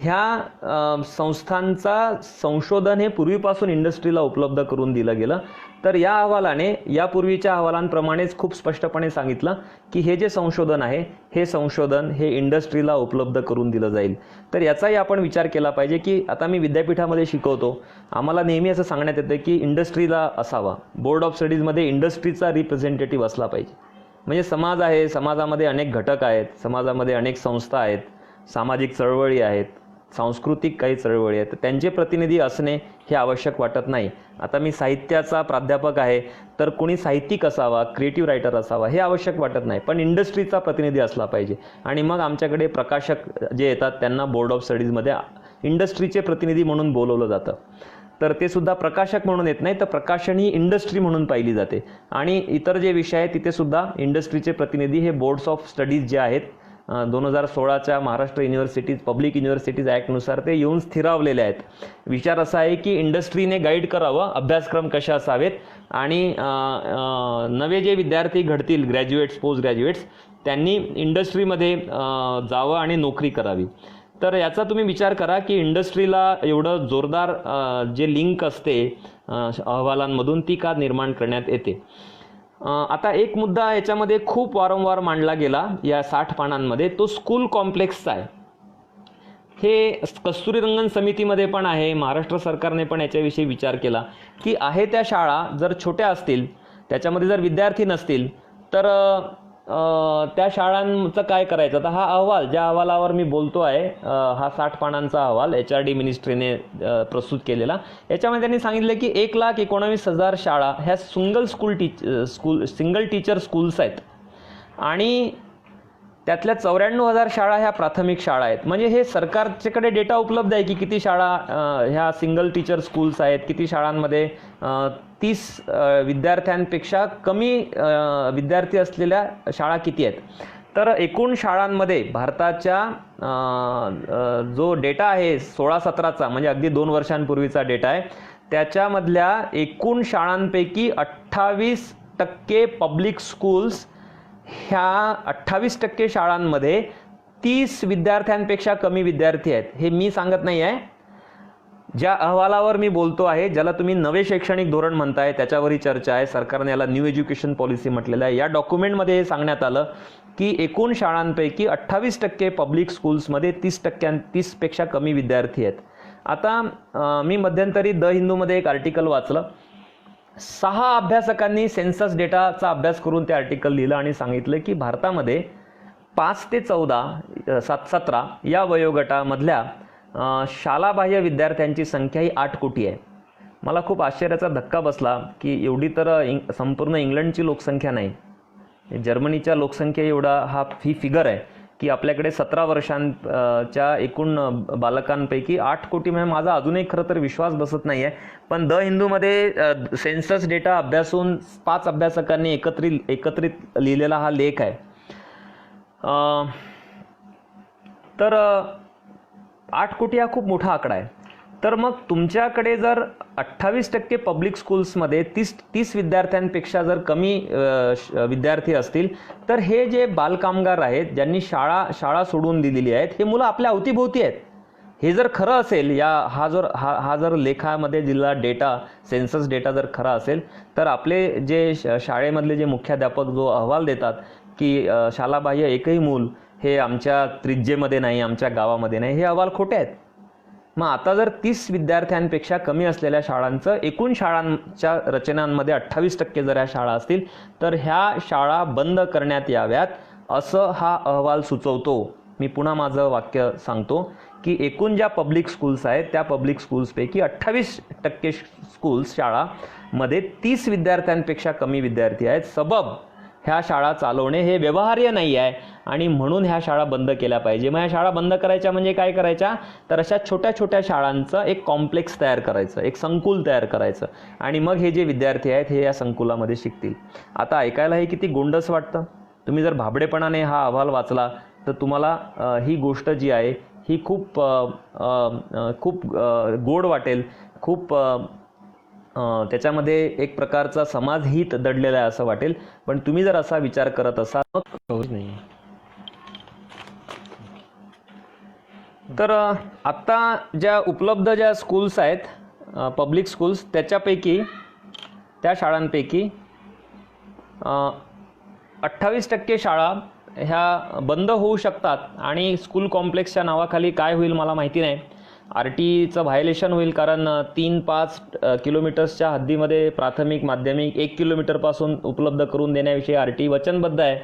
S1: ह्या संस्थांचा संशोधन हे पूर्वीपासून इंडस्ट्रीला उपलब्ध करून दिलं गेलं. तर या अहवालाने यापूर्वीच्या अहवालांप्रमाणेच खूप स्पष्टपणे सांगितलं की हे जे संशोधन आहे हे संशोधन हे इंडस्ट्रीला उपलब्ध करून दिलं जाईल. तर याचाही आपण विचार केला पाहिजे की आता मी विद्यापीठामध्ये शिकवतो, आम्हाला नेहमी असं सांगण्यात येतं की इंडस्ट्रीला असावा, बोर्ड ऑफ स्टडीजमध्ये इंडस्ट्रीचा रिप्रेझेंटेटिव्ह असला पाहिजे. म्हणजे समाज आहे, समाजामध्ये अनेक घटक आहेत, समाजामध्ये अनेक संस्था आहेत, सामाजिक चळवळी आहेत, सांस्कृतिक काही चळवळी आहेत, त्यांचे प्रतिनिधी असणे हे आवश्यक वाटत नाही. आता मी साहित्याचा प्राध्यापक आहे तर कोणी साहित्यिक असावा, क्रिएटिव्ह रायटर असावा हे आवश्यक वाटत नाही, पण इंडस्ट्रीचा प्रतिनिधी असला पाहिजे. आणि मग आमच्याकडे प्रकाशक जे येतात त्यांना बोर्ड ऑफ स्टडीजमध्ये इंडस्ट्रीचे प्रतिनिधी म्हणून बोलवलं जातं. तर ते सुद्धा प्रकाशक म्हणून येत नाही, तर प्रकाशन ही इंडस्ट्री म्हणून पाहिली जाते. आणि इतर जे विषय आहेत तिथे सुद्धा इंडस्ट्रीचे प्रतिनिधी हे बोर्ड्स ऑफ स्टडीज जे आहेत 2016च्या महाराष्ट्र युनिव्हर्सिटीज पब्लिक युनिव्हर्सिटीज ॲक्टनुसार ते येऊन स्थिरावलेले आहेत. विचार असा आहे की इंडस्ट्रीने गाईड करावं अभ्यासक्रम कसे असावेत आणि नवे जे विद्यार्थी घडतील, ग्रॅज्युएट्स, पोस्ट ग्रॅज्युएट्स, त्यांनी इंडस्ट्रीमध्ये जावं आणि नोकरी करावी. तर याचा तुम्ही विचार करा की इंडस्ट्रीला एवढं जोरदार जे लिंक असते अहवालांमधून ती का निर्माण करण्यात येते. आता एक मुद्दा याच्यामध्ये खूप वारंवार मांडला गेला या 60 पानांमध्ये, तो स्कूल कॉम्प्लेक्सचा आहे. हे कस्तुरीरंगन समितीमध्ये पण आहे, महाराष्ट्र सरकारने पण याच्याविषयी विचार केला की आहे त्या शाळा जर छोट्या असतील, त्याच्यामध्ये जर विद्यार्थी नसतील तर त्या शाळांचं काय करायचं. तर हा अहवाल, ज्या अहवालावर मी बोलतो आहे, हा 60 पानांचा अहवाल HRD मिनिस्ट्रीने प्रस्तुत केलेला, याच्यामध्ये त्यांनी सांगितलं की 1,19,000 शाळा ह्या सिंगल टीचर स्कूल्स आहेत आणि त्यातल्या 94,000 शाळा ह्या प्राथमिक शाळा आहेत. म्हणजे हे सरकारच्याकडे डेटा उपलब्ध आहे की किती शाळा ह्या सिंगल टीचर स्कूल्स आहेत, किती शाळांमध्ये 30 विद्यार्थ्यांपेक्षा कमी विद्यार्थी असलेल्या शाळा किती आहेत. तर एकूण शाळांमध्ये भारताच्या जो डेटा आहे 16-17चा, म्हणजे अगदी 2 वर्षांपूर्वीचा डेटा आहे, त्याच्यामधल्या एकूण शाळांपैकी 28% पब्लिक स्कूल्स, ह्या 28% शाळांमध्ये 30 विद्यार्थ्यांपेक्षा कमी विद्यार्थी आहेत. हे मी सांगत नाही आहे, ज्या अहवालावर मी बोलतो आहे, ज्याला तुम्ही नवे शैक्षणिक धोरण म्हणताय त्याच्यावरही चर्चा आहे, सरकारने याला न्यू एज्युकेशन पॉलिसी म्हटलेलं आहे. या डॉक्युमेंटमध्ये हे सांगण्यात आलं की एकूण शाळांपैकी 28% पब्लिक स्कूल्समध्ये 30पेक्षा कमी विद्यार्थी आहेत. आता मी मध्यंतरी द हिंदूमध्ये एक आर्टिकल वाचलं, 6 अभ्यासकांनी सेन्सस डेटाचा अभ्यास करून ते आर्टिकल लिहिलं आणि सांगितलं की भारतामध्ये 5 ते 14, 17 या वयोगटामधल्या शालाबाह्य विद्यार्थ्यांची संख्या ही 8 कोटी आहे. मला खूप आश्चर्याचा धक्का बसला की एवढी तर संपूर्ण इंग्लंडची लोकसंख्या नाही, जर्मनीच्या लोकसंख्या एवढा ही फिगर आहे की आपल्याकडे 17 वर्षांच्या एकूण बालकांपैकी 8 कोटी. म्हणजे माझा अजूनही खरं तर विश्वास बसत नाही आहे. पण द हिंदूमध्ये सेन्सस डेटा अभ्यासून 5 अभ्यासकांनी एकत्रित लिहिलेला हा लेख आहे. तर 8 कोटी हा खूप मोठा आकडा आहे. तर मग तुमच्याकडे जर 28% पब्लिक स्कूल्समध्ये 30 विद्यार्थ्यांपेक्षा जर कमी विद्यार्थी असतील, तर हे जे बालकामगार आहेत, ज्यांनी शाळा सोडून दिलेली आहेत, हे मुलं आपल्या अवतीभोवती आहेत. हे जर खरं असेल, हा जर लेखामध्ये दिलेला डेटा, सेन्सस डेटा जर खरा असेल, तर आपले जे शाळेमधले जे मुख्याध्यापक जो अहवाल देतात की शालाबाह्य एकही मूल हे आमच्या त्रिज्येमध्ये नाही, आमच्या गावामध्ये नाही, हे अहवाल खोटे आहेत. मग आता जर 30 विद्यार्थ्यांपेक्षा कमी असलेल्या शाळांचं एकूण शाळांच्या रचनांमध्ये 28% जर ह्या शाळा असतील, तर ह्या शाळा बंद करण्यात याव्यात असं हा अहवाल सुचवतो. मी पुन्हा माझं वाक्य सांगतो की एकूण ज्या पब्लिक स्कूल्स आहेत त्या पब्लिक स्कूल्सपैकी 28% स्कूल्स शाळामध्ये 30 विद्यार्थ्यांपेक्षा कमी विद्यार्थी आहेत. सबब ह्या शाळा चालवणे हे व्यवहार्य नाही आहे आणि म्हणून ह्या शाळा बंद केल्या पाहिजे. मग ह्या शाळा बंद करायच्या म्हणजे काय करायच्या, तर अशा छोट्या छोट्या शाळांचं एक कॉम्प्लेक्स तयार करायचं, एक संकुल तयार करायचं आणि मग हे जे विद्यार्थी आहेत हे या संकुलामध्ये शिकतील. आता ऐकायला हे किती गोंडस वाटतं. तुम्ही जर भाबडेपणाने हा अहवाल वाचला तर तुम्हाला ही गोष्ट जी आहे ही खूप गोड वाटेल, खूप त्याच्यामध्ये एक प्रकारचा समाजहित दडलेला आहे असं वाटेल. पण तुम्ही जर असा विचार करत असाल नाही, तर आत्ता ज्या उपलब्ध ज्या स्कूल्स आहेत पब्लिक स्कूल्स, त्याच्यापैकी त्या शाळांपैकी 28% शाळा ह्या बंद होऊ शकतात आणि स्कूल कॉम्प्लेक्सच्या नावाखाली काय होईल मला माहिती नाही. RTचं व्हायलेशन होईल, कारण 3-5 किलोमीटर्सच्या हद्दीमध्ये प्राथमिक माध्यमिक 1 किलोमीटरपासून उपलब्ध करून देण्याविषयी RT वचनबद्ध आहे.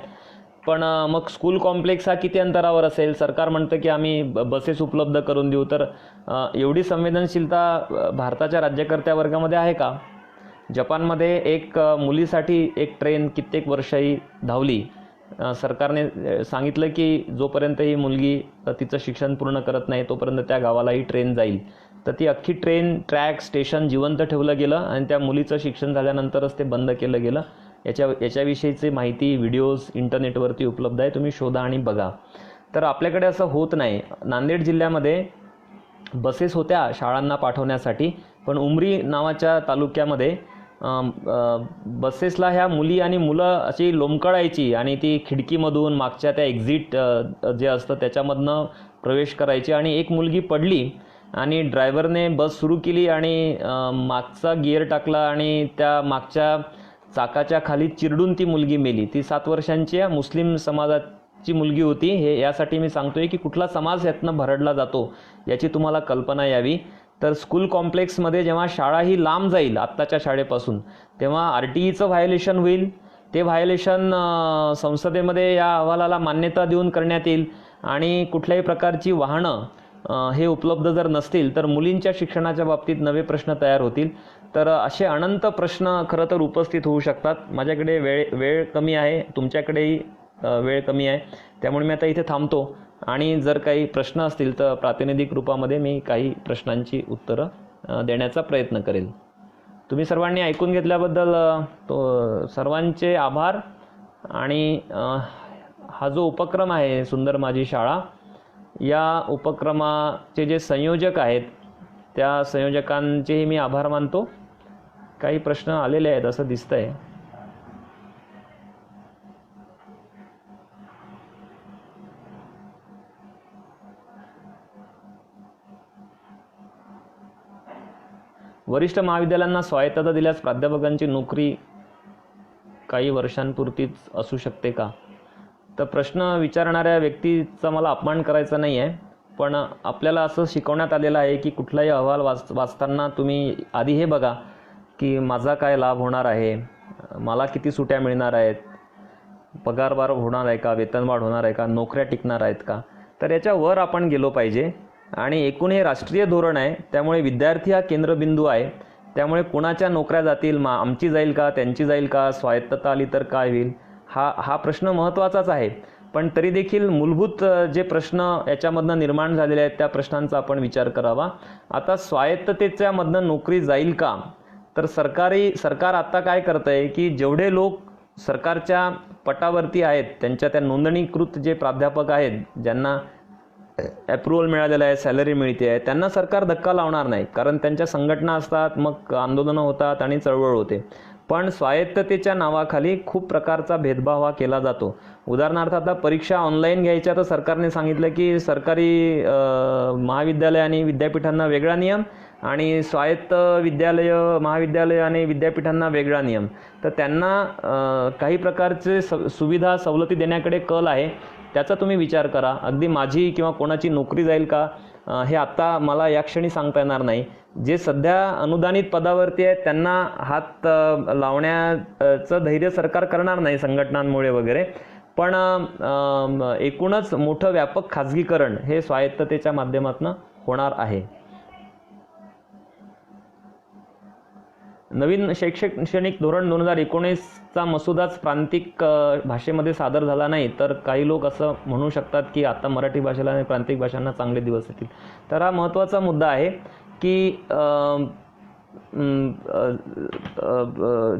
S1: पण मग स्कूल कॉम्प्लेक्स हा किती अंतरावर असेल. सरकार म्हणतं की आम्ही बसेस उपलब्ध करून देऊ, तर एवढी संवेदनशीलता भारताच्या राज्यकर्त्या वर्गामध्ये आहे का. जपानमध्ये एक मुलीसाठी एक ट्रेन कित्येक वर्षही धावली. सरकारने सांगितलं की जोपर्यंत ही मुलगी तिचं शिक्षण पूर्ण करत नाही तोपर्यंत त्या गावाला ही ट्रेन जाईल. तर ती अख्खी ट्रेन, ट्रॅक, स्टेशन जिवंत ठेवलं गेलं आणि त्या मुलीचं शिक्षण झाल्यानंतरच ते बंद केलं गेलं. याच्याविषयीची माहिती, व्हिडिओज इंटरनेटवरती उपलब्ध आहे, तुम्ही शोधा आणि बघा. तर आपल्याकडे असं होत नाही. नांदेड जिल्ह्यामध्ये बसेस होत्या शाळांना पाठवण्यासाठी, पण उमरी नावाच्या तालुक्यामध्ये बसेसला ह्या मुली आणि मुलं अशी लोंबकळायची आणि ती खिडकीमधून मागच्या त्या एक्झिट जे असतं त्याच्यामधनं प्रवेश करायची आणि एक मुलगी पडली आणि ड्रायव्हरने बस सुरू केली आणि मागचा गिअर टाकला आणि त्या मागच्या चाकाच्या खाली चिरडून ती मुलगी मेली. ती 7 वर्षांची मुस्लिम समाजाची मुलगी होती. हे यासाठी मी सांगतोय की कुठला समाज यातनं भरडला जातो याची तुम्हाला कल्पना यावी. तर स्कूल कॉम्प्लेक्समध्ये जेव्हा शाळा ही लांब जाईल आत्ताच्या शाळेपासून, तेव्हा RTचं व्हायलेशन होईल. ते व्हायलेशन संसदेमध्ये या अहवालाला मान्यता देऊन करण्यात येईल आणि कुठल्याही प्रकारची वाहनं हे उपलब्ध जर नसतील तर मुलींच्या शिक्षणाच्या बाबतीत नवे प्रश्न तयार होतील. तर असे अनंत प्रश्न खरं तर उपस्थित होऊ शकतात. माझ्याकडे वेळ कमी आहे, तुमच्याकडेही वेळ कमी आहे, त्यामुळे मी आता इथे थांबतो आणि जर काही प्रश्न असतील तर प्रातिनिधिक रूपामध्ये मी काही प्रश्नांची उत्तरं देण्याचा प्रयत्न करेल. तुम्ही सर्वांनी ऐकून घेतल्याबद्दल सर्वांचे आभार. आणि हा जो उपक्रम आहे सुंदर माझी शाळा, या उपक्रमाचे जे संयोजक आहेत त्या संयोजकांचेही मी आभार मानतो. काही प्रश्न आलेले आहेत असं दिसतंय. वरिष्ठ महाविद्यालयांना स्वायत्तता दिल्यास प्राध्यापकांची नोकरी काही वर्षांपुरतीच असू शकते का. तर प्रश्न विचारणाऱ्या व्यक्तीचा मला अपमान करायचा नाही आहे, पण आपल्याला असं शिकवण्यात आलेलं आहे की कुठलाही अहवाल वाचताना तुम्ही आधी हे बघा की माझा काय लाभ होणार आहे, मला किती सुट्या मिळणार आहेत, पगारवाढ होणार आहे का, वेतनवाढ होणार आहे का, नोकऱ्या टिकणार आहेत का. तर याच्यावर आपण गेलो पाहिजे. आणि एकूण हे राष्ट्रीय धोरण आहे, त्यामुळे विद्यार्थी हा केंद्रबिंदू आहे. त्यामुळे कुणाच्या नोकऱ्या जातील, आमची जाईल का, त्यांची जाईल का, स्वायत्तता आली तर काय होईल, हा प्रश्न महत्त्वाचाच आहे. पण तरी देखील मूलभूत जे प्रश्न याच्यामधनं निर्माण झालेले आहेत त्या प्रश्नांचा आपण विचार करावा. आता स्वायत्ततेच्या मधनं नोकरी जाईल का, तर सरकार आता काय करतं आहे की जेवढे लोक सरकारच्या पटावरती आहेत, त्यांच्या त्या नोंदणीकृत जे प्राध्यापक आहेत, ज्यांना अप्रुव्हल मिळालेलं आहे, सॅलरी मिळते आहे, त्यांना सरकार धक्का लावणार नाही, कारण त्यांच्या संघटना असतात, मग आंदोलनं होतात आणि चळवळ होते. पण स्वायत्ततेच्या नावाखाली खूप प्रकारचा भेदभाव हा केला जातो. उदाहरणार्थ आता परीक्षा ऑनलाईन घ्यायच्या तर सरकारने सांगितलं की सरकारी महाविद्यालय आणि विद्यापीठांना वेगळा नियम आणि स्वायत्त विद्यालय महाविद्यालय आणि विद्यापीठांना वेगळा नियम. तर त्यांना काही प्रकारचे सुविधा सवलती देण्याकडे कल आहे. त्याचा तुम्ही विचार करा. अगदी माझी किंवा कोणाची नोकरी जाईल का हे आत्ता मला या क्षणी सांगता येणार नाही. जे सध्या अनुदानित पदावरती आहेत त्यांना हात लावण्याचं धैर्य सरकार करणार नाही संघटनांमुळे वगैरे. पण एकूणच मोठं व्यापक खाजगीकरण हे स्वायत्ततेच्या माध्यमातून होणार आहे. नवीन शैक्षणिक धोरण 2019चा मसुदाच प्रांतिक भाषेमध्ये सादर झाला नाही तर काही लोक असं म्हणू शकतात की आता मराठी भाषेला आणि प्रांतिक भाषांना चांगले दिवस येतील. तर हा महत्त्वाचा मुद्दा आहे की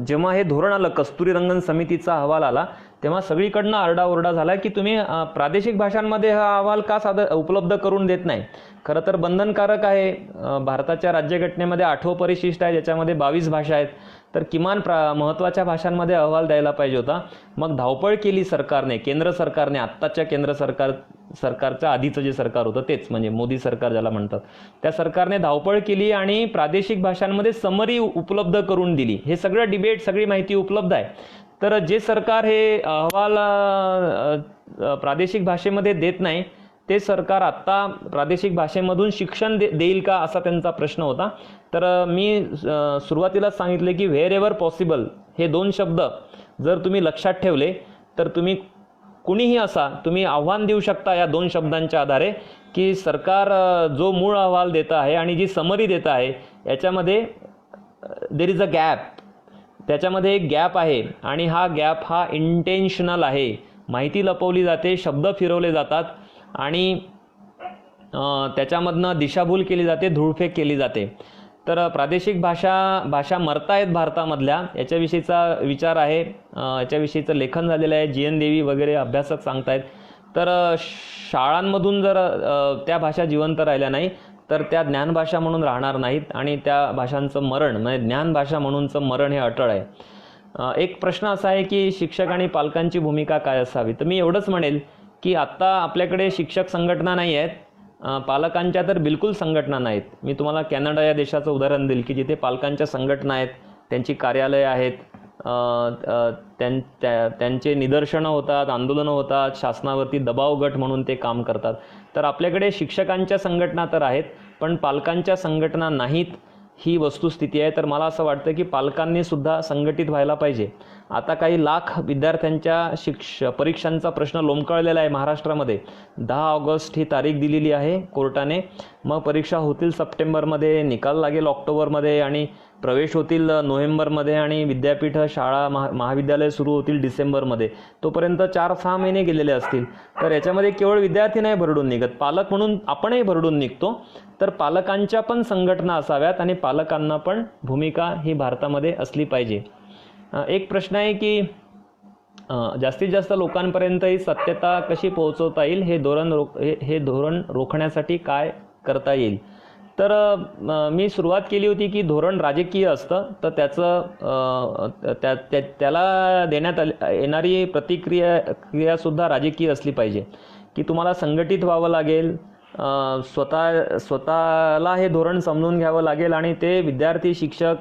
S1: जेव्हा हे धोरण आलं, कस्तुरी रंगन समितीचा अहवाल आला, तेव्हा सगळीकडनं आरडाओरडा झाला की तुम्ही प्रादेशिक भाषांमध्ये हा अहवाल का उपलब्ध करून देत नाही. खरं तर बंधनकारक आहे. भारताच्या राज्यघटनेमध्ये 8वं परिशिष्ट आहे ज्याच्यामध्ये 22 भाषा आहेत. तर किमान महत्त्वाच्या भाषांमध्ये अहवाल द्यायला पाहिजे होता. मग धावपळ केली सरकारने, केंद्र सरकारने, आत्ताच्या केंद्र सरकारच्या आधीचं जे सरकार होतं तेच म्हणजे मोदी सरकार ज्याला म्हणतात, त्या सरकारने धावपळ केली आणि प्रादेशिक भाषांमध्ये समरी उपलब्ध करून दिली. हे सगळं डिबेट, सगळी माहिती उपलब्ध आहे. तर जे सरकार हे अहवाल प्रादेशिक भाषेमध्ये देत नाही ते सरकार आत्ता प्रादेशिक भाषेमधून शिक्षण देईल का असा त्यांचा प्रश्न होता. तर मी सुरुवातीलाच सांगितले की व्हेअर एव्हर पॉसिबल हे 2 शब्द जर तुम्ही लक्षात ठेवले तर तुम्ही कुणीही असा तुम्ही आव्हान देऊ शकता या 2 शब्दांच्या आधारे की सरकार जो मूळ अहवाल देत आहे आणि जी समरी देत आहे याच्यामध्ये देर इज अ गॅप. त्याच्यामध्ये एक गॅप आहे आणि हा गॅप हा इंटेन्शनल आहे. माहिती लपवली जाते, शब्द फिरवले जातात आणि त्याच्यामधनं दिशाभूल केली जाते, धूळफेक केली जाते. तर प्रादेशिक भाषा मरतायत भारतामधल्या याच्याविषयीचा विचार आहे, याच्याविषयीचं लेखन झालेलं आहे. GN देवी वगैरे अभ्यासक सांगतायत. तर शाळांमधून जर त्या भाषा जिवंत राहिल्या नाही तर त्या ज्ञानभाषा म्हणून राहणार नाहीत आणि त्या भाषांचं मरण म्हणजे ज्ञानभाषा म्हणूनचं मरण हे अटळ आहे. एक प्रश्न असा आहे की शिक्षक आणि पालकांची भूमिका काय असावी. तर मी एवढंच म्हणेल की आत्ता आपल्याकडे शिक्षक संघटना नाही आहेत, पालकांच्या तर बिलकुल संघटना नाहीत. मी तुम्हाला कॅनडा या देशाचं उदाहरण देईल की जिथे पालकांच्या संघटना आहेत, त्यांची कार्यालय आहेत, त्यांचे निदर्शनं होतात, आंदोलनं होतात, शासनावरती दबाव गट म्हणून ते काम करतात. तर आपल्याकडे शिक्षकांच्या संघटना तर आहेत पण पालकांच्या संघटना नाहीत ही वस्तुस्थिती आहे. तर मला असं वाटतं की पालकांनी सुद्धा संघटित व्हायला पाहिजे. आता काही लाख विद्यार्थ्यांच्या परीक्षांचा प्रश्न लोंबकळलेला आहे महाराष्ट्रामध्ये. 10 ऑगस्ट ही तारीख दिलेली आहे कोर्टाने. मग परीक्षा होतील सप्टेंबरमध्ये, निकाल लागेल ऑक्टोबरमध्ये आणि प्रवेश होतील नोव्हेंबरमध्ये आणि विद्यापीठ शाळा महाविद्यालय सुरू होतील डिसेंबरमध्ये. तोपर्यंत 4-6 महिने गेलेले असतील. तर याच्यामध्ये केवळ विद्यार्थी नाही भरडून निघत, पालक म्हणून आपणही भरडून निघतो. तर पालकांच्या पण संघटना असाव्यात आणि पालकांना पण भूमिका ही भारतामध्ये असली पाहिजे. एक प्रश्न आहे की जास्तीत जास्त लोकांपर्यंत ही सत्यता कशी पोहोचवता येईल, हे धोरण रोखण्यासाठी काय करता येईल. तर मी सुरुवात केली होती की धोरण राजकीय असतं तर त्याला देण्यात येणारी क्रियासुद्धा राजकीय असली पाहिजे की तुम्हाला संघटित व्हावं लागेल, स्वतःला हे धोरण समजून घ्यावं लागेल आणि ते विद्यार्थी, शिक्षक,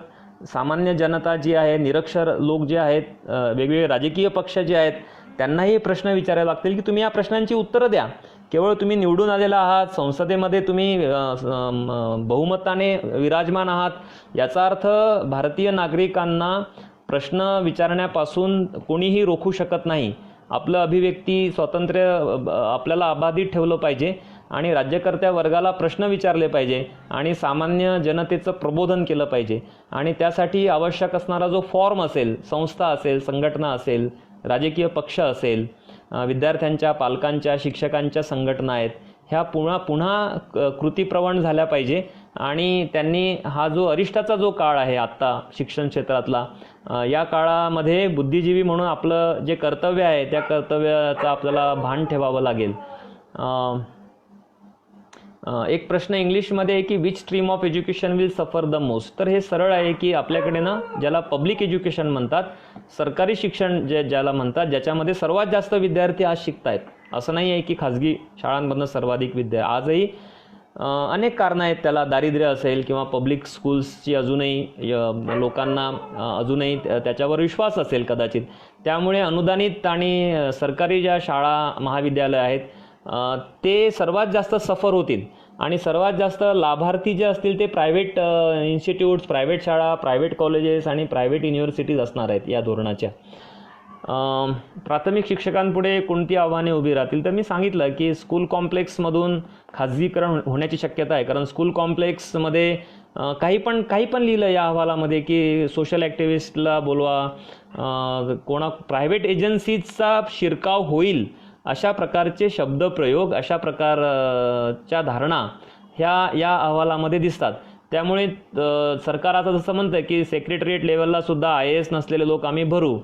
S1: सामान्य जनता जी आहे, निरक्षर लोक जे आहेत, वेगवेगळे राजकीय पक्ष जे आहेत त्यांनाही प्रश्न विचारावे लागतील की तुम्ही या प्रश्नांची उत्तरं द्या. केवळ तुम्ही निवडून आलेला आहात, संसदेमध्ये तुम्ही बहुमताने विराजमान आहात याचा अर्थ भारतीय नागरिकांना प्रश्न विचारण्यापासून कोणीही रोखू शकत नाही. आपलं अभिव्यक्ती स्वातंत्र्य आपल्याला अबाधित ठेवलं पाहिजे आणि राज्यकर्त्या वर्गाला प्रश्न विचारले पाहिजे आणि सामान्य जनतेचं प्रबोधन केलं पाहिजे. आणि त्यासाठी आवश्यक असणारा जो फॉर्म असेल, संस्था असेल, संघटना असेल, राजकीय पक्ष असेल, विद्यार्थ्यांच्या, पालकांच्या, शिक्षकांच्या संघटना आहेत, ह्या पुन्हा कृतीप्रवण झाल्या पाहिजे. आणि त्यांनी हा जो अरिष्टाचा जो काळ आहे आत्ता शिक्षण क्षेत्रातला, या काळामध्ये बुद्धिजीवी म्हणून आपलं जे कर्तव्य आहे त्या कर्तव्याचा आपल्याला भान ठेवावं लागेल. एक प्रश्न इंग्लिशमध्ये आहे की which stream of education will suffer the most. तर हे सरळ आहे की आपल्याकडे ना ज्याला पब्लिक एज्युकेशन म्हणतात, सरकारी शिक्षण ज्याला म्हणतात, ज्याच्यामध्ये सर्वात जास्त विद्यार्थी आज शिकतायत. असं नाही आहे की खाजगी शाळांमधनं सर्वाधिक आजही अनेक कारणं आहेत त्याला. दारिद्र्य असेल किंवा पब्लिक स्कूल्सची अजूनही लोकांना अजूनही त्याच्यावर विश्वास असेल कदाचित. त्यामुळे अनुदानित आणि सरकारी ज्या शाळा महाविद्यालय आहेत ते सर्वात जास्त सफर होतील आणि सर्वात जास्त लाभार्थी जे असतील ते प्रायव्हेट इन्स्टिट्यूट्स, प्रायव्हेट शाळा, प्रायव्हेट कॉलेजेस आणि प्रायव्हेट युनिव्हर्सिटीज असणार आहेत या धोरणाच्या. प्राथमिक शिक्षकांपुढे कोणती आव्हाने उभी राहतील, तर मी सांगितलं की स्कूल कॉम्प्लेक्समधून खाजगीकरण होण्याची शक्यता आहे. कारण स्कूल कॉम्प्लेक्समध्ये काही पण लिहिलं या अहवालामध्ये की सोशल ॲक्टिव्हिस्टला बोलवा, प्रायव्हेट एजन्सीजचा शिरकाव होईल अशा प्रकारचे शब्दप्रयोग, अशा प्रकारच्या धारणा या अहवालामध्ये दिसतात. त्यामुळे सरकार आता जसं म्हणतं की सेक्रेटरिएट लेवलला सुद्धा IAS नसलेले लोक आम्ही भरू,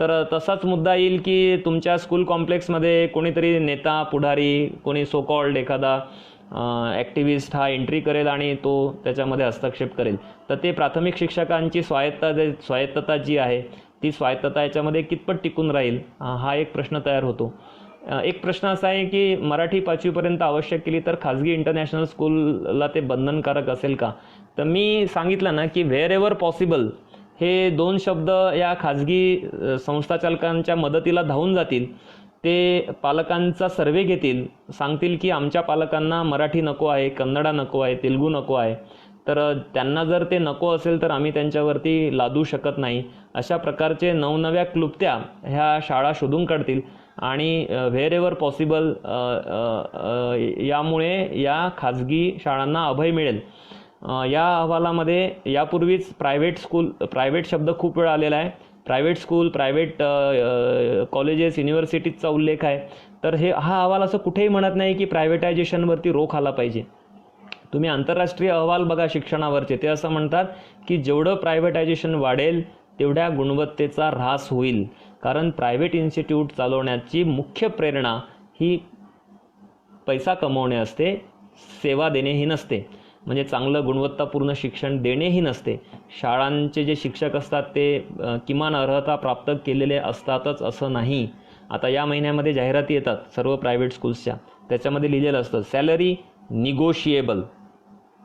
S1: तर तसाच मुद्दा येईल की तुमच्या स्कूल कॉम्प्लेक्समध्ये कोणीतरी नेता, पुढारी, कोणी सो कॉल्ड एखादा ॲक्टिव्हिस्ट हा एंट्री करेल आणि तो त्याच्यामध्ये हस्तक्षेप करेल. तर ते प्राथमिक शिक्षकांची स्वायत्तता जी आहे ती स्वायत्तता याच्यामध्ये कितपत टिकून राहील हा एक प्रश्न तयार होतो. एक प्रश्न असा आहे की मराठी 5वीपर्यंत आवश्यक केली तर खाजगी इंटरनॅशनल स्कूलला ते बंधनकारक असेल का. तर मी सांगितलं ना की व्हेअर एव्हर पॉसिबल हे 2 शब्द या खाजगी संस्थाचालकांच्या मदतीला धावून जातील. ते पालकांचा सर्वे घेतील, सांगतील की आमच्या पालकांना मराठी नको आहे, कन्नडा नको आहे, तेलुगू नको आहे. तर त्यांना जर ते नको असेल तर आम्ही त्यांच्यावरती लादू शकत नाही. अशा प्रकारचे नवनव्या क्लुप्त्या ह्या शाळा शोधून काढतील आणि व्हेअर एव्हर पॉसिबल यामुळे या खाजगी शाळांना अभय मिळेल. या अहवालामध्ये यापूर्वीच प्रायव्हेट शब्द खूप वेळा आलेला आहे. प्रायव्हेट स्कूल, प्रायव्हेट कॉलेजेस, युनिव्हर्सिटीजचा उल्लेख आहे. तर हा अहवाल असं कुठेही म्हणत नाही की प्रायव्हेटायझेशनवरती रोख आला पाहिजे. तुम्ही आंतरराष्ट्रीय अहवाल बघा शिक्षणावरचे, ते असं म्हणतात की जेवढं प्रायव्हेटायझेशन वाढेल तेवढ्या गुणवत्तेचा ऱ्हास होईल. कारण प्रायव्हेट इन्स्टिट्यूट चालवण्याची मुख्य प्रेरणा ही पैसा कमवणे असते, सेवा देणेही नसते. म्हणजे चांगलं गुणवत्तापूर्ण शिक्षण देणेही नसते. शाळांचे जे शिक्षक असतात ते किमान अर्हता प्राप्त केलेले असतातच असं नाही. आता या महिन्यामध्ये जाहिराती येतात सर्व प्रायव्हेट स्कूल्सच्या, त्याच्यामध्ये लिहिलेलं असतं सॅलरी निगोशिएबल.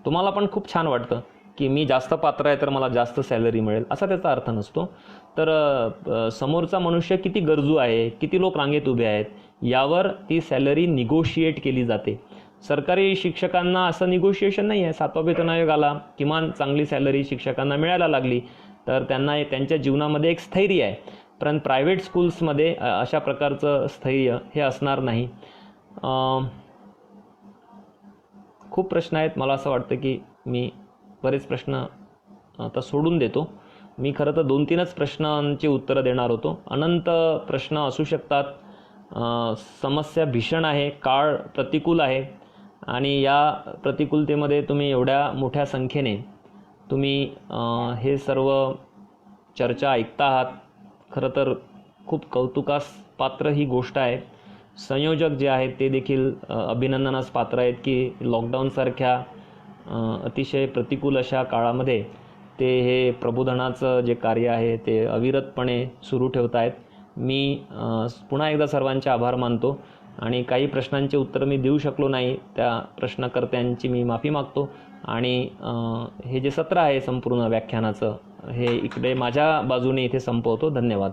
S1: तुम्हाला पण खूप छान वाटतं की मी जास्त पात्र आहे तर मला जास्त सॅलरी मिळेल, असा त्याचा अर्थ नसतो. तर समोरचा मनुष्य किती गरजू आहे, किती लोक रांगेत उभे आहेत यावर ती सॅलरी निगोशिएट केली जाते. सरकारी शिक्षकांना असं निगोशिएशन नाही आहे. 7वा वेतन आयोग आला, किमान चांगली सॅलरी शिक्षकांना मिळायला लागली तर त्यांना त्यांच्या जीवनामध्ये एक स्थैर्य आहे. पण प्रायव्हेट स्कूल्समध्ये अशा प्रकारचं स्थैर्य हे असणार नाही. खूप प्रश्न आहेत. मला असं वाटतं की मी बरेच प्रश्न आता सोडून देतो. मी खरं तर 2-3च प्रश्नांची उत्तरं देणार होतो. अनंत प्रश्न असू शकतात. समस्या भीषण आहे, काळ प्रतिकूल आहे आणि या प्रतिकूलतेमध्ये तुम्ही एवढ्या मोठ्या संख्येने तुम्ही हे सर्व चर्चा ऐकता आहात. खरं तर खूप कौतुकास पात्र ही गोष्ट आहे. संयोजक जे आहेत ते देखील अभिनंदनास पात्र आहेत की लॉकडाऊनसारख्या अतिशय प्रतिकूल अशा काळामध्ये ते हे प्रबोधनाचं जे कार्य आहे ते अविरतपणे सुरू ठेवत आहेत. मी पुन्हा एकदा सर्वांचे आभार मानतो आणि काही प्रश्नांचे उत्तर मी देऊ शकलो नाही त्या प्रश्नकर्त्यांची मी माफी मागतो. आणि हे जे सत्र आहे संपूर्ण व्याख्यानाचं हे इकडे माझ्या बाजूने इथे संपवतो. धन्यवाद.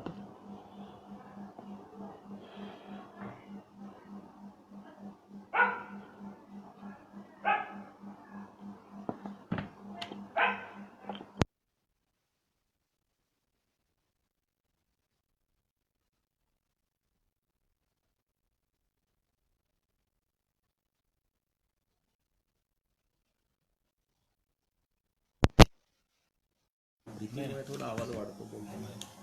S2: भीतीमुळे थोडा आवाज वाढतो बोलतो.